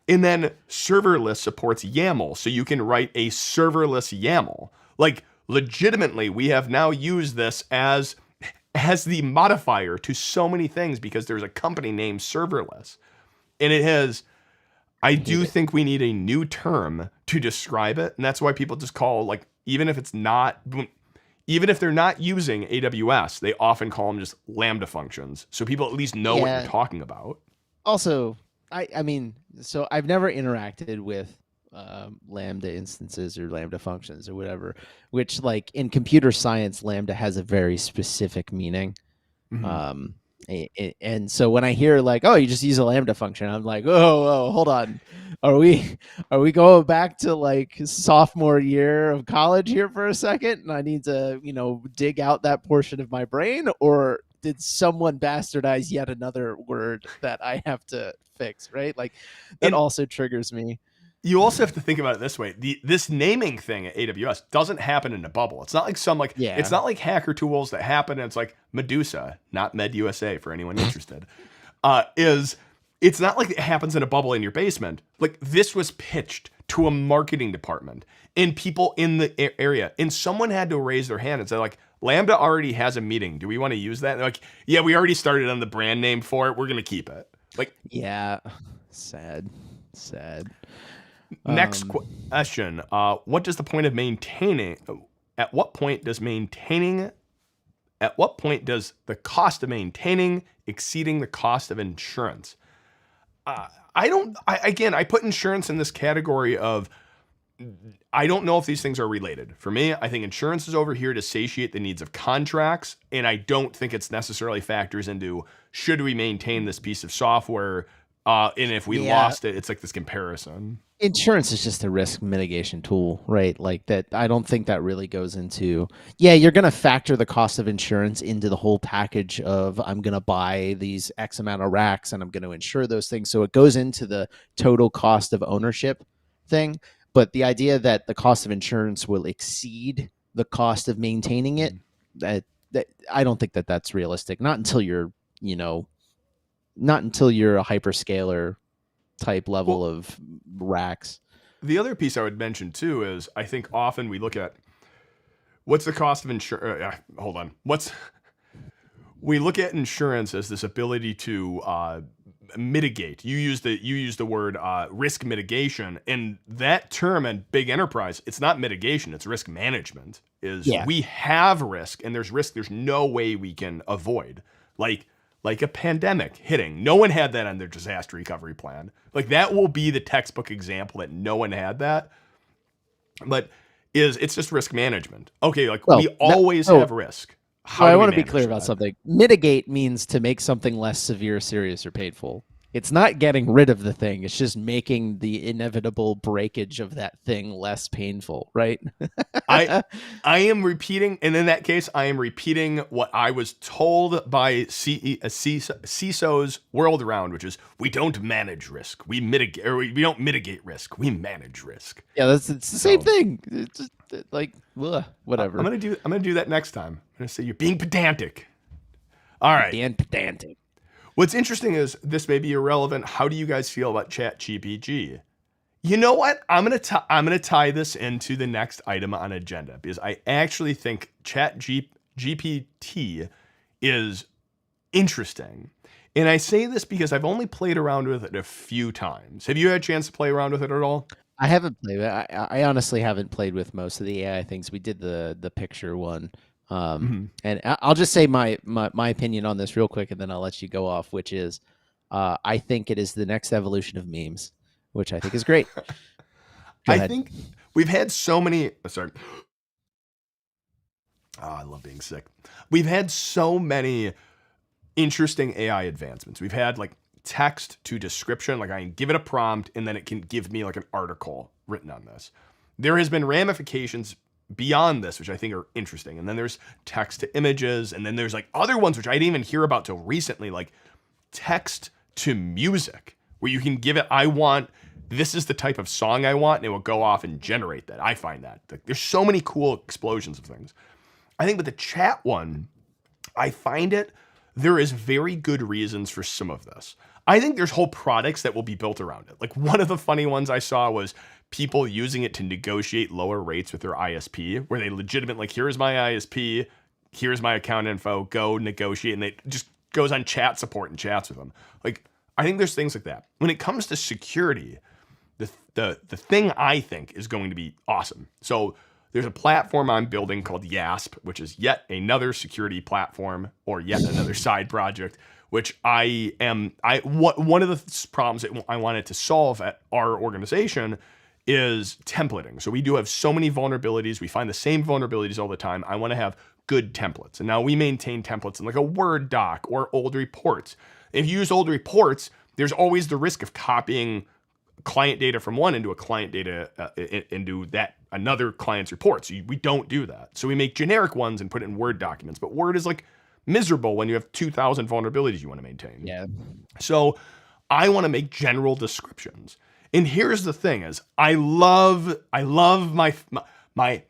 And then serverless supports YAML, so you can write a serverless YAML. Like legitimately, we have now used this as the modifier to so many things because there's a company named serverless. And it has, I do think we need a new term to describe it. And that's why people just call, like, even if they're not using AWS, they often call them just Lambda functions. So people at least know what you're talking about. Also, I mean, so I've never interacted with Lambda instances or Lambda functions or whatever, which like in computer science, Lambda has a very specific meaning. Mm-hmm. And so when I hear like, oh, you just use a Lambda function, I'm like, oh, hold on. Are we going back to like sophomore year of college here for a second? And I need to, dig out that portion of my brain, or did someone bastardize yet another word that I have to fix? Right. Like that also triggers me. You also have to think about it this way. This naming thing at AWS doesn't happen in a bubble. It's not like it's not like hacker tools that happen and it's like Medusa, not MedUSA for anyone interested. It's not like it happens in a bubble in your basement. Like this was pitched to a marketing department and people in the area, and someone had to raise their hand and say like, Lambda already has a meeting. Do we want to use that? And they're like, yeah, we already started on the brand name for it. We're going to keep it. Like, yeah, sad. Next Um, question. What does the point of maintaining? At what point does maintaining? At what point does the cost of maintaining exceeding the cost of insurance? I don't. Again, I put insurance in this category of I don't know if these things are related. For me, I think insurance is over here to satiate the needs of contracts, and I don't think it's necessarily factors into should we maintain this piece of software, and if we yeah, lost it, it's like this comparison. insurance is just a risk mitigation tool, right? Like that. I don't think that really goes into. Yeah, you're going to factor the cost of insurance into the whole package of I'm going to buy these X amount of racks and I'm going to insure those things. So it goes into the total cost of ownership thing. But the idea that the cost of insurance will exceed the cost of maintaining it, that, that I don't think that that's realistic. Not until you're, you know, not until you're a hyperscaler type level Well, of racks. the other piece I would mention too is I think often we look at what's the cost of insurance. Hold on. We look at insurance as this ability to mitigate. You use the word risk mitigation, and that term in big enterprise, it's not mitigation, it's risk management. Is Yeah. we have risk, and there's risk there's no way we can avoid. Like a pandemic hitting. No one had that on their disaster recovery plan. Like that will be the textbook example that no one had that. But it's just risk management. Okay, like Well, we always oh, have risk. so How I do we want to be manage clear about that? something. Mitigate means to make something less severe, serious, or painful. It's not getting rid of the thing. It's just making the inevitable breakage of that thing less painful, right? I I am repeating, and in that case, I am repeating what I was told by CISO's world around, which is we don't manage risk, we mitigate, or we don't mitigate risk, we manage risk. Yeah, it's the same So thing. It's just like I'm whatever. gonna do that next time. I'm gonna say you're being pedantic. All right. Dan pedantic. What's interesting is this may be irrelevant. How do you guys feel about ChatGPT? You know what? I'm gonna tie this into the next item on agenda because I actually think GPT is interesting. And I say this because I've only played around with it a few times. Have you had a chance to play around with it at all? I haven't played it. I honestly haven't played with most of the AI things. We did the picture one. Mhm. And I'll just say my opinion on this real quick, and then I'll let you go off, which is I think it is the next evolution of memes, which I think is great. Go I ahead. think we've had so many. Sorry. Oh, I love being sick. We've had so many interesting AI advancements. We've had like text to description, like I can give it a prompt and then it can give me like an article written on this. There has been ramifications beyond this, which I think are interesting. And then there's text to images, and then there's like other ones which I didn't even hear about till recently, like text to music, where you can give it, I want this is the type of song I want, and it will go off and generate that. I find that like, there's so many cool explosions of things. I think with the chat one, I find it, there is very good reasons for some of this. I think there's whole products that will be built around it. Like one of the funny ones I saw was people using it to negotiate lower rates with their ISP, where they legitimately, like, here's my ISP, here's my account info, go negotiate. And it just goes on chat support and chats with them. Like, I think there's things like that. When it comes to security, the thing I think is going to be awesome. So there's a platform I'm building called YASP, which is yet another security platform or yet another side project, which one of the problems that I wanted to solve at our organization is templating. So we do have so many vulnerabilities. We find the same vulnerabilities all the time. I want to have good templates. And now we maintain templates in like a Word doc or old reports. If you use old reports, there's always the risk of copying client data from one into a client data into that another client's reports. We don't do that. So we make generic ones and put it in Word documents. But Word is like miserable when you have 2,000 vulnerabilities you want to maintain. Yeah. So I want to make general descriptions. And here's the thing: is I love my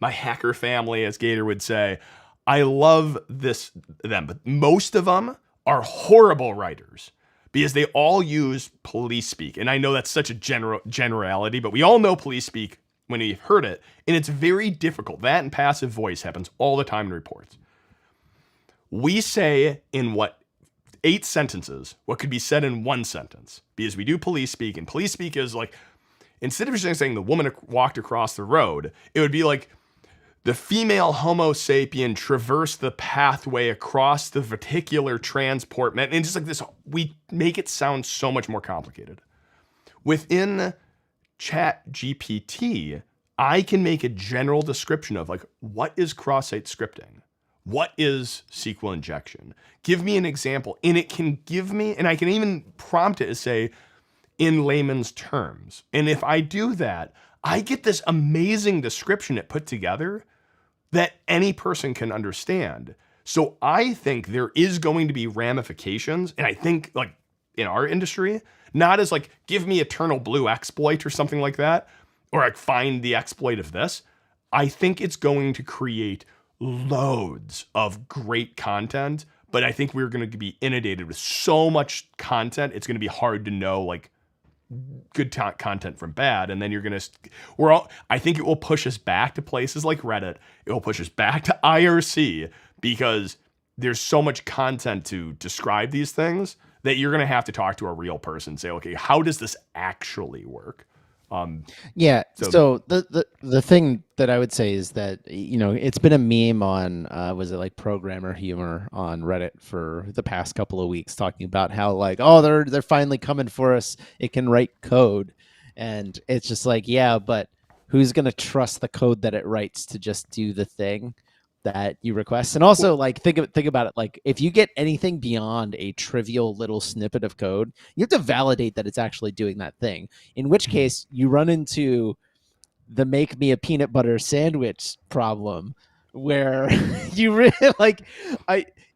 hacker family, as Gator would say. I love them, but most of them are horrible writers because they all use police speak. And I know that's such a generality, but we all know police speak when we've heard it, and it's very difficult. That and passive voice happens all the time in reports. We say in 8 sentences what could be said in 1 sentence because we do police speak, and police speak is like instead of just saying the woman walked across the road, it would be like the female Homo sapien traversed the pathway across the verticular transport. And just like this, we make it sound so much more complicated. Within Chat GPT, I can make a general description of like, what is cross-site scripting? What is SQL injection? Give me an example. And it can give me, and I can even prompt it to say, in layman's terms. And if I do that, I get this amazing description it put together that any person can understand. So I think there is going to be ramifications, and I think like in our industry, not as like give me eternal blue exploit or something like that, or like find the exploit of this. I think it's going to create loads of great content, but I think we're going to be inundated with so much content. It's going to be hard to know like good content from bad. And then you're going to, I think it will push us back to places like Reddit. It will push us back to IRC because there's so much content to describe these things that you're going to have to talk to a real person and say, okay, how does this actually work? Yeah. So the thing that I would say is that, it's been a meme on, was it like programmer humor on Reddit for the past couple of weeks, talking about how like, oh, they're finally coming for us. It can write code. And it's just like, yeah, but who's going to trust the code that it writes to just do the thing that you request? And also like, think about it. Like if you get anything beyond a trivial little snippet of code, you have to validate that it's actually doing that thing, in which case you run into the make me a peanut butter sandwich problem where you really like,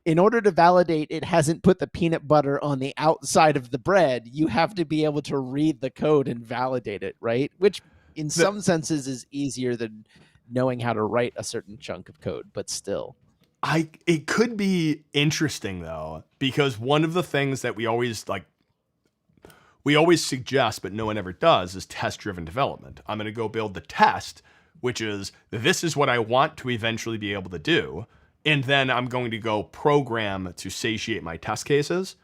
in order to validate it hasn't put the peanut butter on the outside of the bread, you have to be able to read the code and validate it, right? Which in some senses is easier than knowing how to write a certain chunk of code, but still. It could be interesting though, because one of the things that we always suggest, but no one ever does, is test-driven development. I'm going to go build the test, which is this is what I want to eventually be able to do. And then I'm going to go program to satiate my test cases.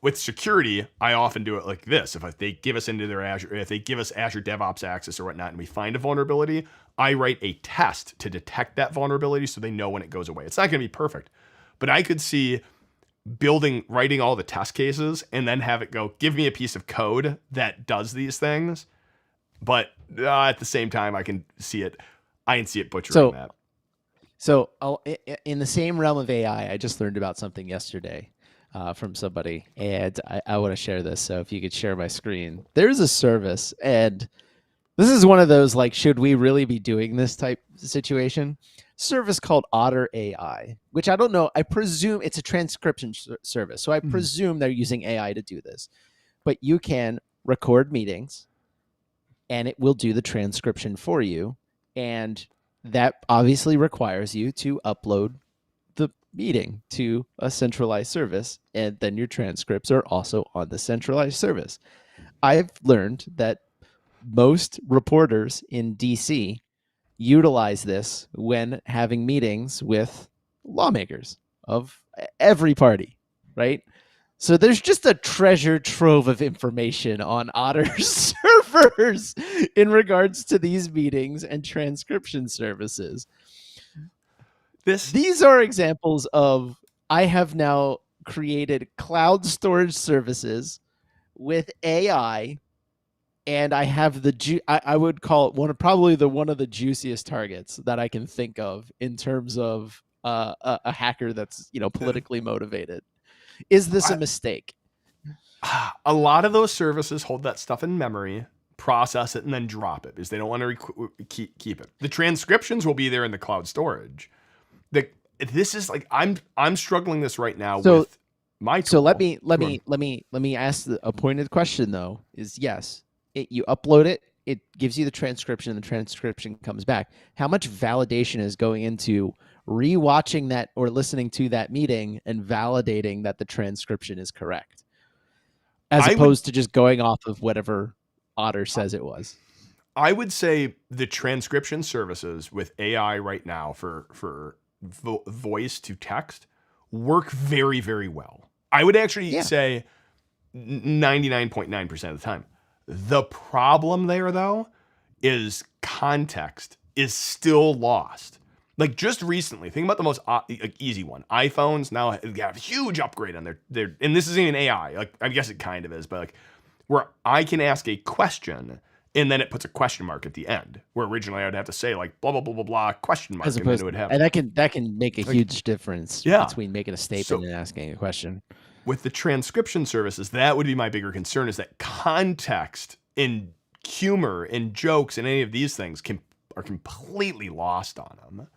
With security, I often do it like this. If they give us into their Azure, if they give us Azure DevOps access or whatnot, and we find a vulnerability, I write a test to detect that vulnerability so they know when it goes away. It's not going to be perfect, but I could see writing all the test cases and then have it go, give me a piece of code that does these things. But at the same time, I can see it butchering that. So in the same realm of AI, I just learned about something yesterday from somebody, and I want to share this. So if you could share my screen, there's a service, and this is one of those like, should we really be doing this type situation? Service called Otter AI, which I don't know. I presume it's a transcription service. So I presume they're using AI to do this. But you can record meetings and it will do the transcription for you. And that obviously requires you to upload the meeting to a centralized service. And then your transcripts are also on the centralized service. I've learned that most reporters in DC utilize this when having meetings with lawmakers of every party, right? So there's just a treasure trove of information on Otter's servers in regards to these meetings and transcription services. These are examples of, I have now created cloud storage services with AI, and I have I would call it one of the juiciest targets that I can think of in terms of a hacker that's politically motivated. Is this a mistake? A lot of those services hold that stuff in memory, process it, and then drop it because they don't want to keep it. The transcriptions will be there in the cloud storage. This is like I'm struggling this right now with my tool. So let me ask a pointed question though. Is yes. You upload it, it gives you the transcription, and the transcription comes back. How much validation is going into rewatching that or listening to that meeting and validating that the transcription is correct, as opposed to just going off of whatever Otter says it was? I would say the transcription services with AI right now for voice to text work very, very well. I would actually say 99.9% of the time. The problem there, though, is context is still lost. Like just recently, think about the most like easy one. iPhones now have a huge upgrade on their, and this isn't even AI. Like I guess it kind of is, but like where I can ask a question and then it puts a question mark at the end. Where originally I would have to say like blah blah blah blah blah question mark, As and then it opposed, would have and that can make a like huge difference yeah. between making a statement So and asking a question. with the transcription services, that would be my bigger concern is that context and humor and jokes and any of these things are completely lost on them.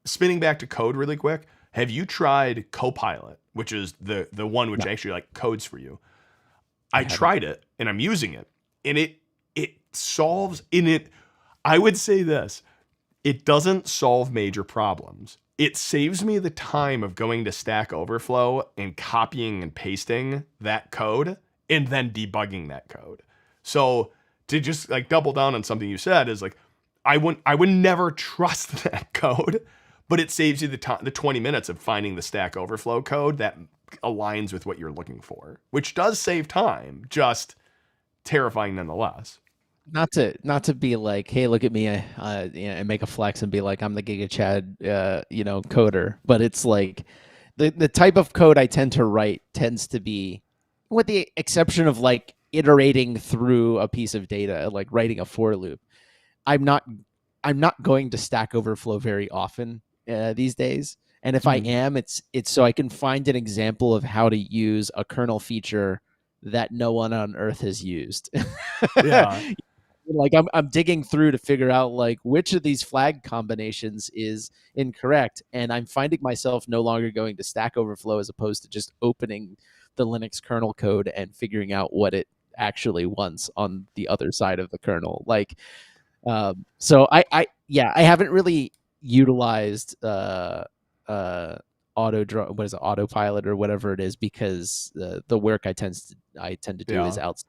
Spinning back to code really quick, have you tried Copilot, which is the one which No, actually like codes for you? I I haven't. tried it and I'm using it, and it solves in it. I would say this: it doesn't solve major problems. It saves me the time of going to Stack Overflow and copying and pasting that code and then debugging that code. So to just like double down on something you said is like I would never trust that code, but it saves you the 20 minutes of finding the Stack Overflow code that aligns with what you're looking for, which does save time, just terrifying nonetheless. Not to be like, hey, look at me, and make a flex and be like, I'm the Giga Chad, coder. But it's like the type of code I tend to write tends to be, with the exception of like iterating through a piece of data, like writing a for loop. I'm not I'm not going to Stack Overflow very often these days. And if I Mhm. am, it's so I can find an example of how to use a kernel feature that no one on earth has used. Yeah. Like I'm digging through to figure out like which of these flag combinations is incorrect, and I'm finding myself no longer going to Stack Overflow as opposed to just opening the Linux kernel code and figuring out what it actually wants on the other side of the kernel. Like, so yeah, I haven't really utilized what is it, autopilot or whatever it is, because the work I tend to do is Yeah. outside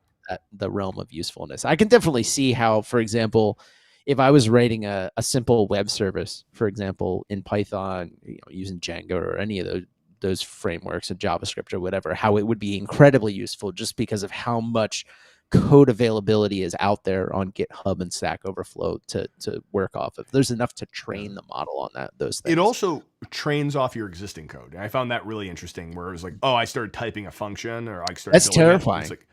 the realm of usefulness. I can definitely see how, for example, if I was writing a simple web service, for example, in Python, using Django or any of those frameworks in JavaScript or whatever, how it would be incredibly useful just because of how much code availability is out there on GitHub and Stack Overflow to work off of. There's enough to Yeah. train the model on those It things. also trains off your existing code. And I found that really interesting where it was like, oh, I started typing a function or I started That's building it. And it's terrifying. like,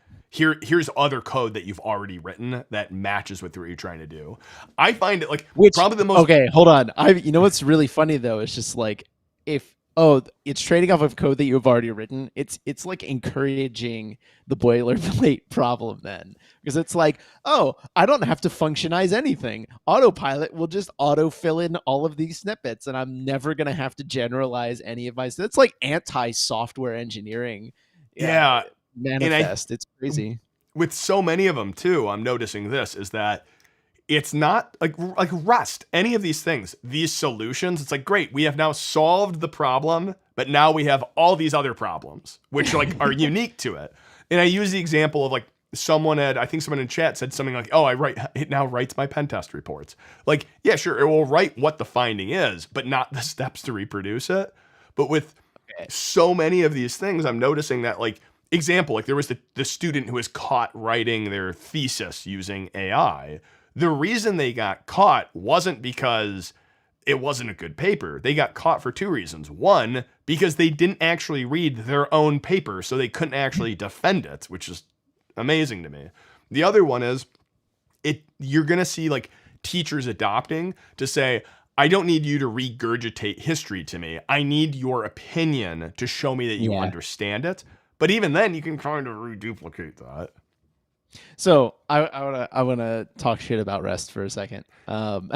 here's other code that you've already written that matches with what you're trying to do. I find it like Which, probably the most okay, hold on. You know what's really funny though? It's just like, if it's trading off of code that you've already written. It's like encouraging the boilerplate problem then, because it's like, oh, I don't have to functionize anything. Autopilot will just auto fill in all of these snippets, and I'm never gonna have to generalize any of my. That's like anti-software engineering. Yeah, yeah. And I manifest. It's crazy. with so many of them too, I'm noticing this is that it's not like Rust, any of these things, these solutions. It's like great, we have now solved the problem, but now we have all these other problems which like are unique to it. And I use the example of like I think someone in chat said something like, "Oh, it now writes my pen test reports." Like, yeah, sure, it will write what the finding is, but not the steps to reproduce it. But with Okay. so many of these things, I'm noticing that like example, like there was the student who was caught writing their thesis using AI. The reason they got caught wasn't because it wasn't a good paper. They got caught for two reasons. One, because they didn't actually read their own paper, so they couldn't actually defend it, which is amazing to me. The other one is you're going to see like teachers adopting to say, I don't need you to regurgitate history to me. I need your opinion to show me that you Yeah. understand it. But even then, you can kind of reduplicate that. So I wanna talk shit about Rust for a second. I'm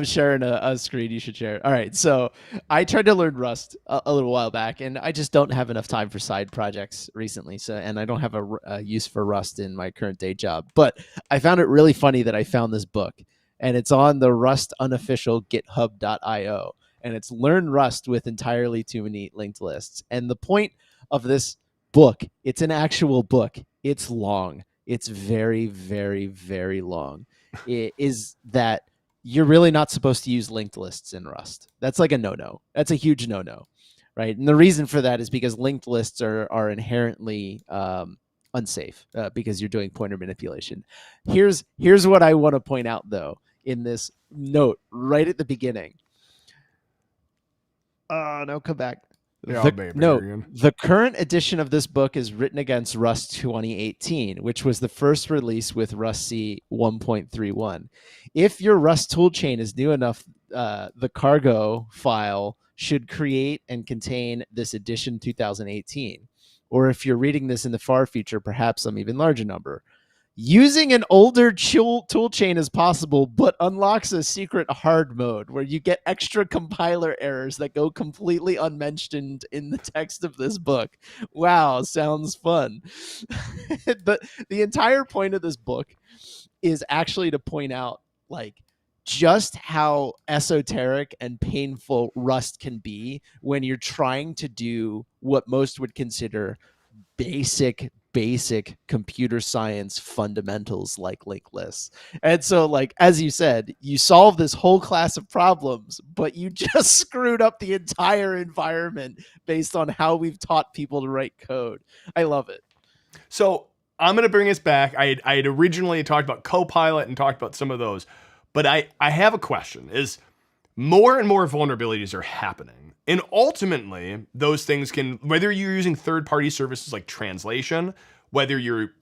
sharing a screen. You should share it. All right. So I tried to learn Rust a little while back, and I just don't have enough time for side projects recently. So, and I don't have a use for Rust in my current day job. But I found it really funny that I found this book, and it's on the Rust unofficial GitHub.io, and it's Learn Rust with entirely too many linked lists. And the point of this book, it's an actual book, it's long, it's very very very long, it is that you're really not supposed to use linked lists in Rust. That's like a no-no. That's a huge no-no, right? And the reason for that is because linked lists are inherently unsafe because you're doing pointer manipulation. Here's what I want to point out though in this note right at the beginning. No, come back. Yeah, I'll be No, again. the current edition of this book is written against Rust 2018, which was the first release with Rust C 1.31. If your Rust toolchain is new enough, the cargo file should create and contain this edition 2018. Or if you're reading this in the far future, perhaps some even larger number. Using an older tool chain is possible, but unlocks a secret hard mode where you get extra compiler errors that go completely unmentioned in the text of this book. Wow, sounds fun. The entire point of this book is actually to point out like just how esoteric and painful Rust can be when you're trying to do what most would consider basic computer science fundamentals like linked lists. And so like as you said, you solve this whole class of problems, but you just screwed up the entire environment based on how we've taught people to write code. I love it. So I'm going to bring us back. I had originally talked about Copilot and talked about some of those, but I have a question. Is more and more vulnerabilities are happening. And ultimately, those things can, whether you're using third-party services like translation, whether you're,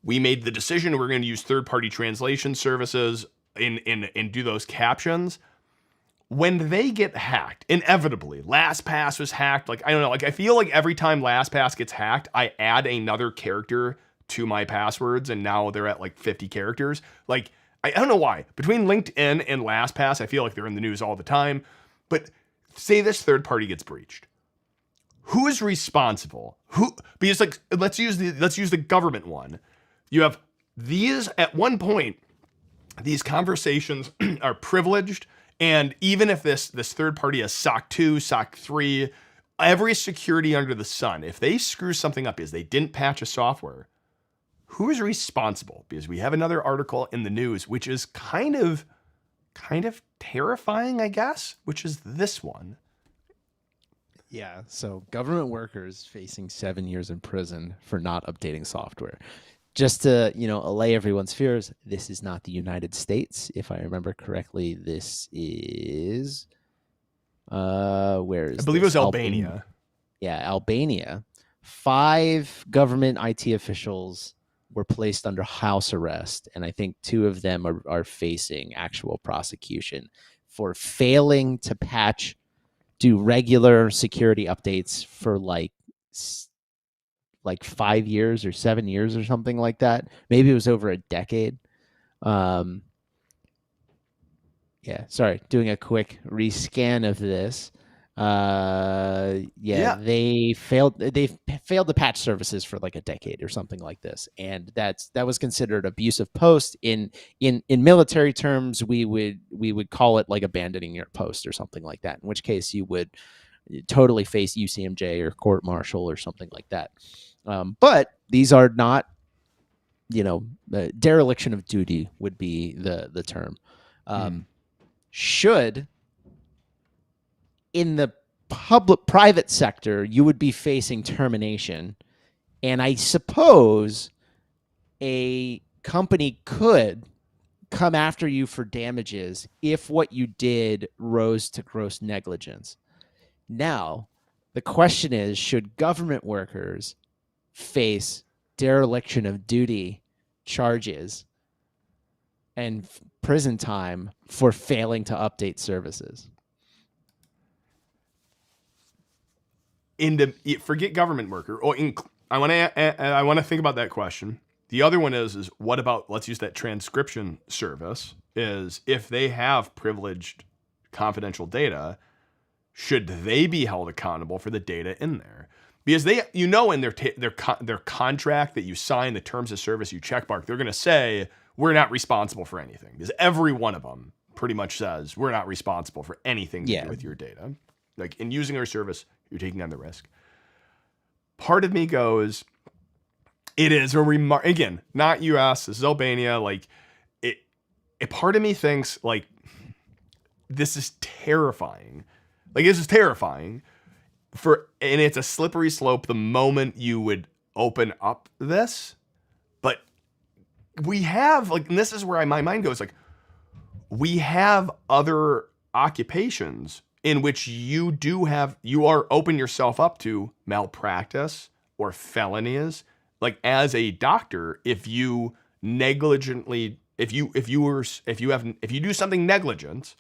we made the decision we're going to use third-party translation services and do those captions. When they get hacked, inevitably, LastPass was hacked. Like, I don't know, like I feel like every time LastPass gets hacked, I add another character to my passwords, and now they're at like 50 characters. Like, I don't know why. Between LinkedIn and LastPass, I feel like they're in the news all the time. But say this third party gets breached. Who is responsible? Because like let's use the government one. You have these at one point, these conversations are privileged, and even if this third party has SOC 2, SOC 3, every security under the sun, if they screw something up because they didn't patch a software, who is responsible? Because we have another article in the news, which is kind of terrifying, I guess, which is this one. Yeah, so government workers facing 7 years in prison for not updating software. Just to, allay everyone's fears, this is not the United States. If I remember correctly, this is where is I believe this? it was Albania. Yeah, Albania. 5 government IT officials were placed under house arrest, and I think 2 of them are facing actual prosecution for failing to do regular security updates for like 5 years or 7 years or something like that. Maybe it was over a decade. Yeah, sorry, doing a quick rescan of this. They failed to patch services for like a decade or something like this, and that was considered abusive post. In military terms, we would call it like abandoning your post or something like that, in which case you would totally face UCMJ or court martial or something like that. But these are not, dereliction of duty would be the term. Should in the private sector, you would be facing termination. And I suppose a company could come after you for damages if what you did rose to gross negligence. Now, the question is, should government workers face dereliction of duty charges and prison time for failing to update services? Forget government worker. I want to think about that question. The other one is what about, let's use that transcription service, is if they have privileged confidential data, should they be held accountable for the data in there? Because they, in their contract that you sign, the terms of service you checkmark, they're going to say, we're not responsible for anything. Because every one of them pretty much says, we're not responsible for anything to do with your data. Like, in using our service, you're taking on the risk. Part of me goes, it is a remark. Again, not US, this is Albania. Like, a part of me thinks, like, this is terrifying. Like, this is terrifying. And it's a slippery slope the moment you would open up this, but we have like, and this is where my mind goes, like, we have other occupations in which you are open yourself up to malpractice or felonies. Like as a doctor, if you negligently, if you do something negligent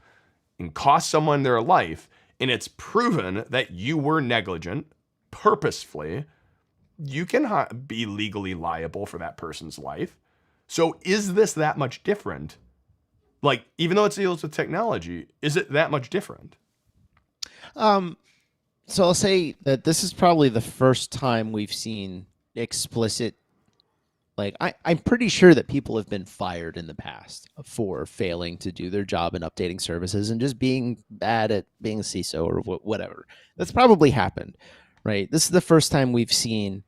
and cost someone their life, and it's proven that you were negligent purposefully, you can be legally liable for that person's life. So is this that much different? Like, even though it deals with technology, is it that much different? Um, so I'll say that this is probably the first time we've seen explicit. Like, I'm pretty sure that people have been fired in the past for failing to do their job in updating services and just being bad at being a CISO or whatever. That's probably happened, right? This is the first time we've seen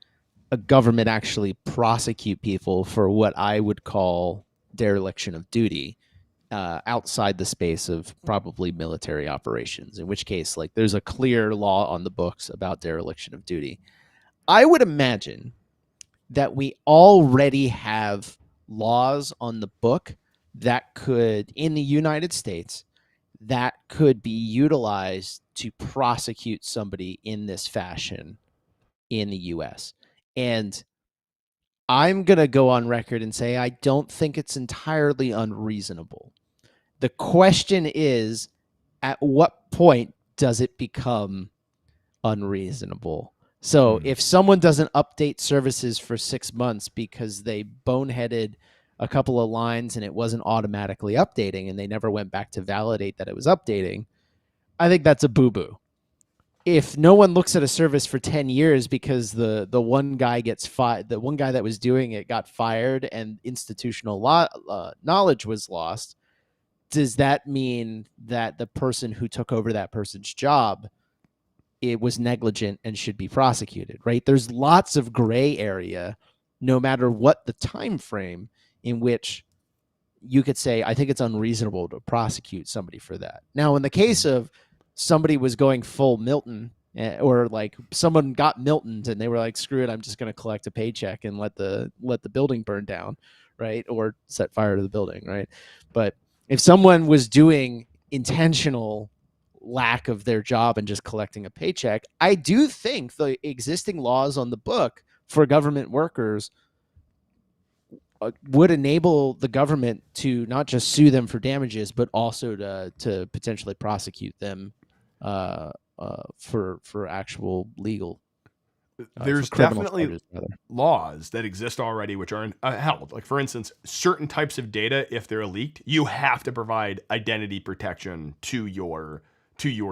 a government actually prosecute people for what I would call dereliction of duty outside the space of probably military operations, in which case, like, there's a clear law on the books about dereliction of duty. I would imagine that we already have laws on the book that could, in the United States, that could be utilized to prosecute somebody in this fashion in the US. And I'm going to go on record and say I don't think it's entirely unreasonable. The question is, at what point does it become unreasonable? So if someone doesn't update services for 6 months because they boneheaded a couple of lines and it wasn't automatically updating and they never went back to validate that it was updating, I think that's a boo-boo. If no one looks at a service for 10 years because the one guy gets fired, the one guy that was doing it got fired and institutional knowledge was lost, does that mean that the person who took over that person's job, it was negligent and should be prosecuted, right? There's lots of gray area, no matter what the time frame in which you could say, I think it's unreasonable to prosecute somebody for that. Now, in the case of somebody was going full Milton, or like someone got Miltoned and they were like, screw it, I'm just going to collect a paycheck and let the building burn down, right? Or set fire to the building, right? But if someone was doing intentional lack of their job and just collecting a paycheck, I do think the existing laws on the book for government workers would enable the government to not just sue them for damages, but also to potentially prosecute them for actual legal. There's definitely charges, laws that exist already which are held. Like, for instance, certain types of data, if they're leaked, you have to provide identity protection to your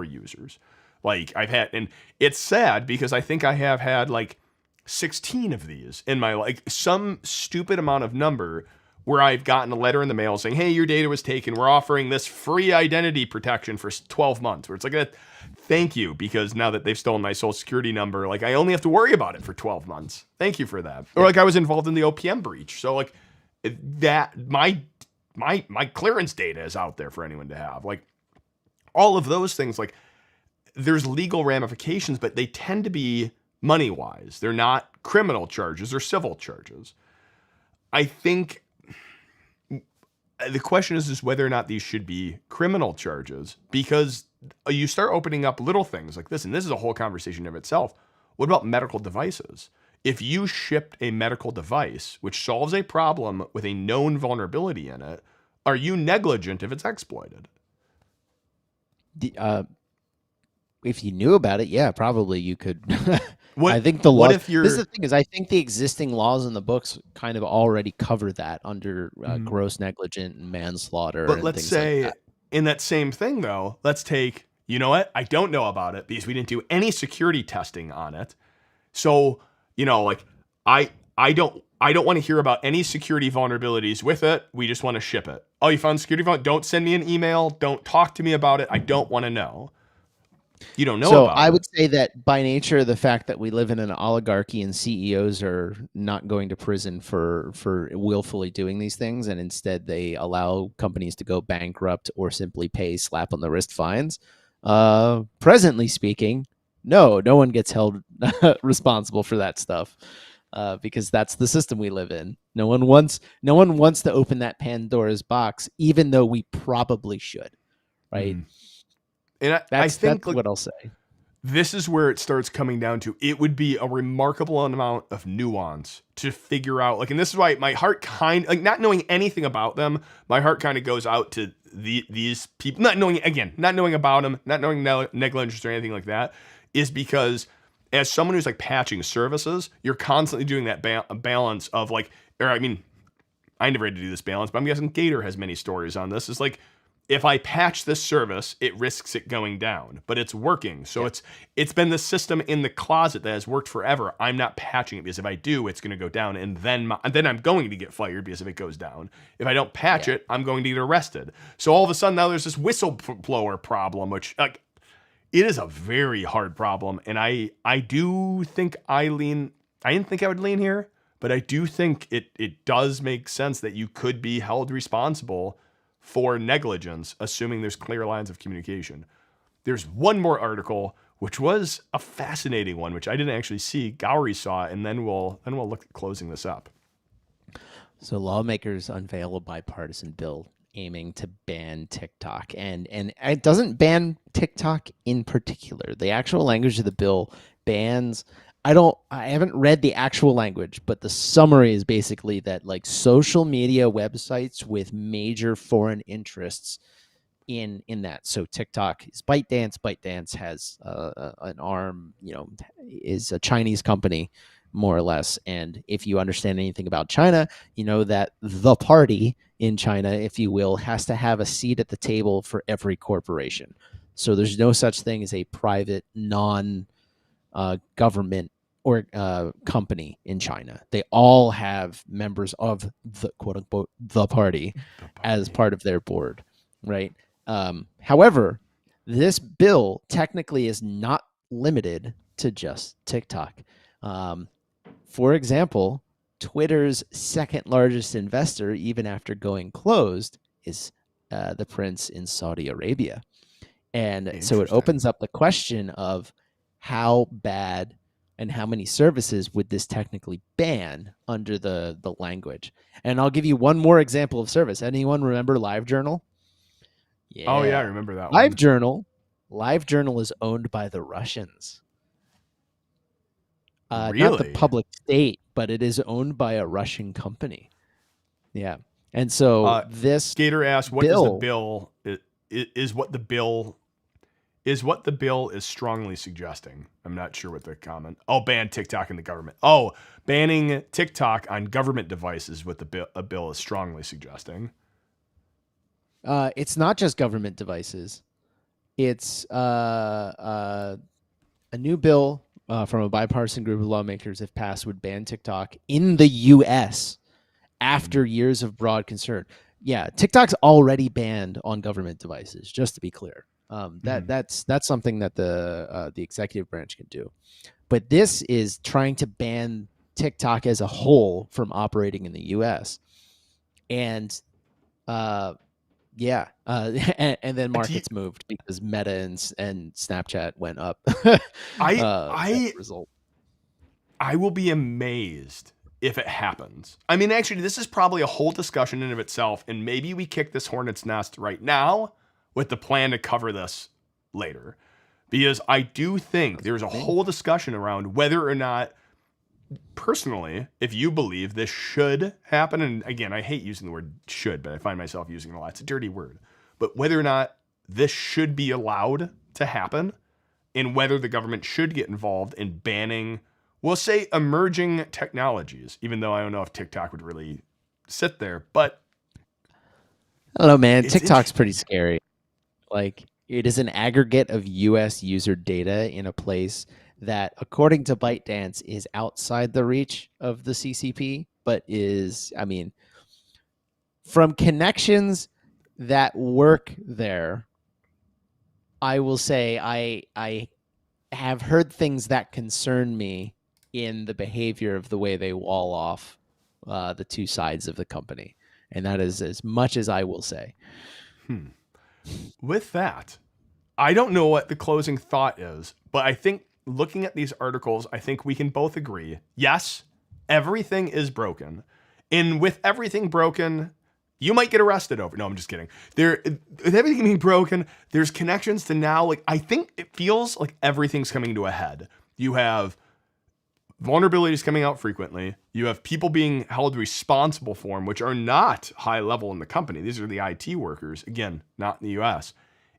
users. Like, I've had, and it's sad because I think I have had like 16 of these in my, like, some stupid amount of number where I've gotten a letter in the mail saying, hey, your data was taken. We're offering this free identity protection for 12 months. Where it's like, thank you, because now that they've stolen my social security number, like, I only have to worry about it for 12 months. Thank you for that. Yeah. Or like I was involved in the OPM breach. So like that, my clearance data is out there for anyone to have. Like, all of those things, like, there's legal ramifications, but they tend to be money-wise. They're not criminal charges or civil charges. I think the question is whether or not these should be criminal charges, because you start opening up little things like this, and this is a whole conversation of itself. What about medical devices? If you shipped a medical device which solves a problem with a known vulnerability in it, are you negligent if it's exploited? If you knew about it, yeah, probably you could. I think what if you're... This is the thing, is I think the existing laws in the books kind of already cover that under gross negligent and manslaughter. But and let's things say like that. In that same thing, though, let's take, you know what? I don't know about it because we didn't do any security testing on it. So, you know, like, I don't want to hear about any security vulnerabilities with it. We just want to ship it. Oh, you found security vulnerability? Don't send me an email. Don't talk to me about it. I don't want to know. You don't know about it. So I would say that by nature, the fact that we live in an oligarchy and CEOs are not going to prison for willfully doing these things, and instead they allow companies to go bankrupt or simply pay slap on the wrist fines. Presently speaking, no one gets held responsible for that stuff. because that's the system we live in. No one wants to open that Pandora's box, even though we probably should, right? Hmm. And I That's think like what I'll say. this is where it starts coming down to it would be a remarkable amount of nuance to figure out like, and this is why my heart like not knowing anything about them, my heart kind of goes out to these people, not knowing about them, not knowing negligence or anything like that, is because as someone who's like patching services, you're constantly doing that balance of like, or I mean, I never had to do this balance, but I'm guessing Gator has many stories on this. Is like, if I patch this service, it risks it going down, but it's working. So Yeah. it's been the system in the closet that has worked forever. I'm not patching it because if I do, it's going to go down, and then I'm going to get fired because if it goes down. If I don't patch Yeah. it, I'm going to get arrested. So all of a sudden now there's this whistleblower problem, which like it is a very hard problem, and I do think I lean. I didn't think I would lean here, but I do think it does make sense that you could be held responsible for negligence, assuming there's clear lines of communication. There's one more article, which was a fascinating one, which I didn't actually see. Gowrie saw, and then we'll look at closing this up. So lawmakers unveil a bipartisan bill aiming to ban TikTok, and it doesn't ban TikTok in particular. The actual language of the bill bans. I haven't read the actual language, but the summary is basically that like social media websites with major foreign interests in that. So TikTok is ByteDance. ByteDance has an arm, is a Chinese company, more or less. And if you understand anything about China, you know that the party in China, if you will, has to have a seat at the table for every corporation. So there's no such thing as a private, non government or company in China. They all have members of the quote unquote the party as part of their board, right? However, this bill technically is not limited to just TikTok. Um, for example, Twitter's second largest investor, even after going closed, is the prince in Saudi Arabia. And so it Interesting. opens up the question of how bad and how many services would this technically ban under the language. And I'll give you one more example of service. Anyone remember LiveJournal? Oh yeah, I Yeah. remember that one. LiveJournal. LiveJournal is owned by the Russians. Not the Really? public state, but it is owned by a Russian company. Yeah. And so Uh, this Gator asked, "What does the bill, bill is what the bill is what the bill is strongly suggesting?" I'm not sure what the comment. Oh, ban TikTok in the government. Oh, banning TikTok on government devices. What a bill is strongly suggesting. it's not just government devices. It's a new bill from a bipartisan group of lawmakers, if passed, would ban TikTok in the U.S. after years of broad concern. Yeah, TikTok's already banned on government devices. Just to be clear, Mhm. that's something that the executive branch can do. But this is trying to ban TikTok as a whole from operating in the U.S. And uh, yeah, and then Do you, markets moved because Meta and Snapchat went up I as a I result. I will be amazed if it happens. I mean, actually, this is probably a whole discussion in of itself, and maybe we kick this hornet's nest right now with the plan to cover this later. Because I do think Sounds there's a good to me. whole discussion around whether or not, personally, if you believe this should happen, and again, I hate using the word should, but I find myself using it a lot. It's a dirty word. But whether or not this should be allowed to happen, and whether the government should get involved in banning, we'll say, emerging technologies, even though I don't know if TikTok would really sit there, but I don't know, man. it's TikTok's pretty interesting. scary. Like it is an aggregate of U.S. user data in a place that, according to ByteDance, is outside the reach of the CCP, but is, I mean, from connections that work there, I will say I have heard things that concern me in the behavior of the way they wall off the two sides of the company, and that is as much as I will say. Hmm. With that, I don't know what the closing thought is, but I think looking at these articles, I think we can both agree yes, Everything is broken. And with everything broken, you might get arrested over. No, I'm just kidding. With everything being broken, there's connections to now. Like, I think it feels like everything's coming to a head. You have vulnerabilities coming out frequently. You have people being held responsible for them, which are not high level in the company. These are the IT workers, again, not in the US.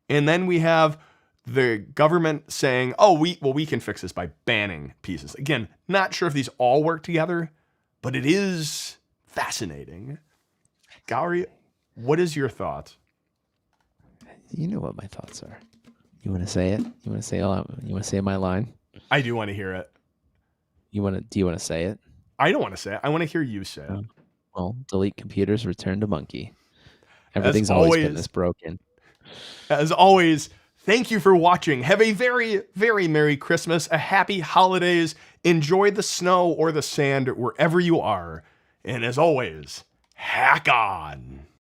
And then we have the government saying, oh, we can fix this by banning pieces. Again, not sure if these all work together, but it is fascinating. Gowrie, what is your thought? You know what my thoughts are. You want to say it? You want to say my line? I do want to hear it. Do you want to say it? I don't want to say it. I want to hear you say it. Well, delete computers, return to monkey. Everything's always been this broken. As always, thank you for watching. Have a very, very Merry Christmas, a happy holidays. Enjoy the snow or the sand wherever you are. And as always, hack on.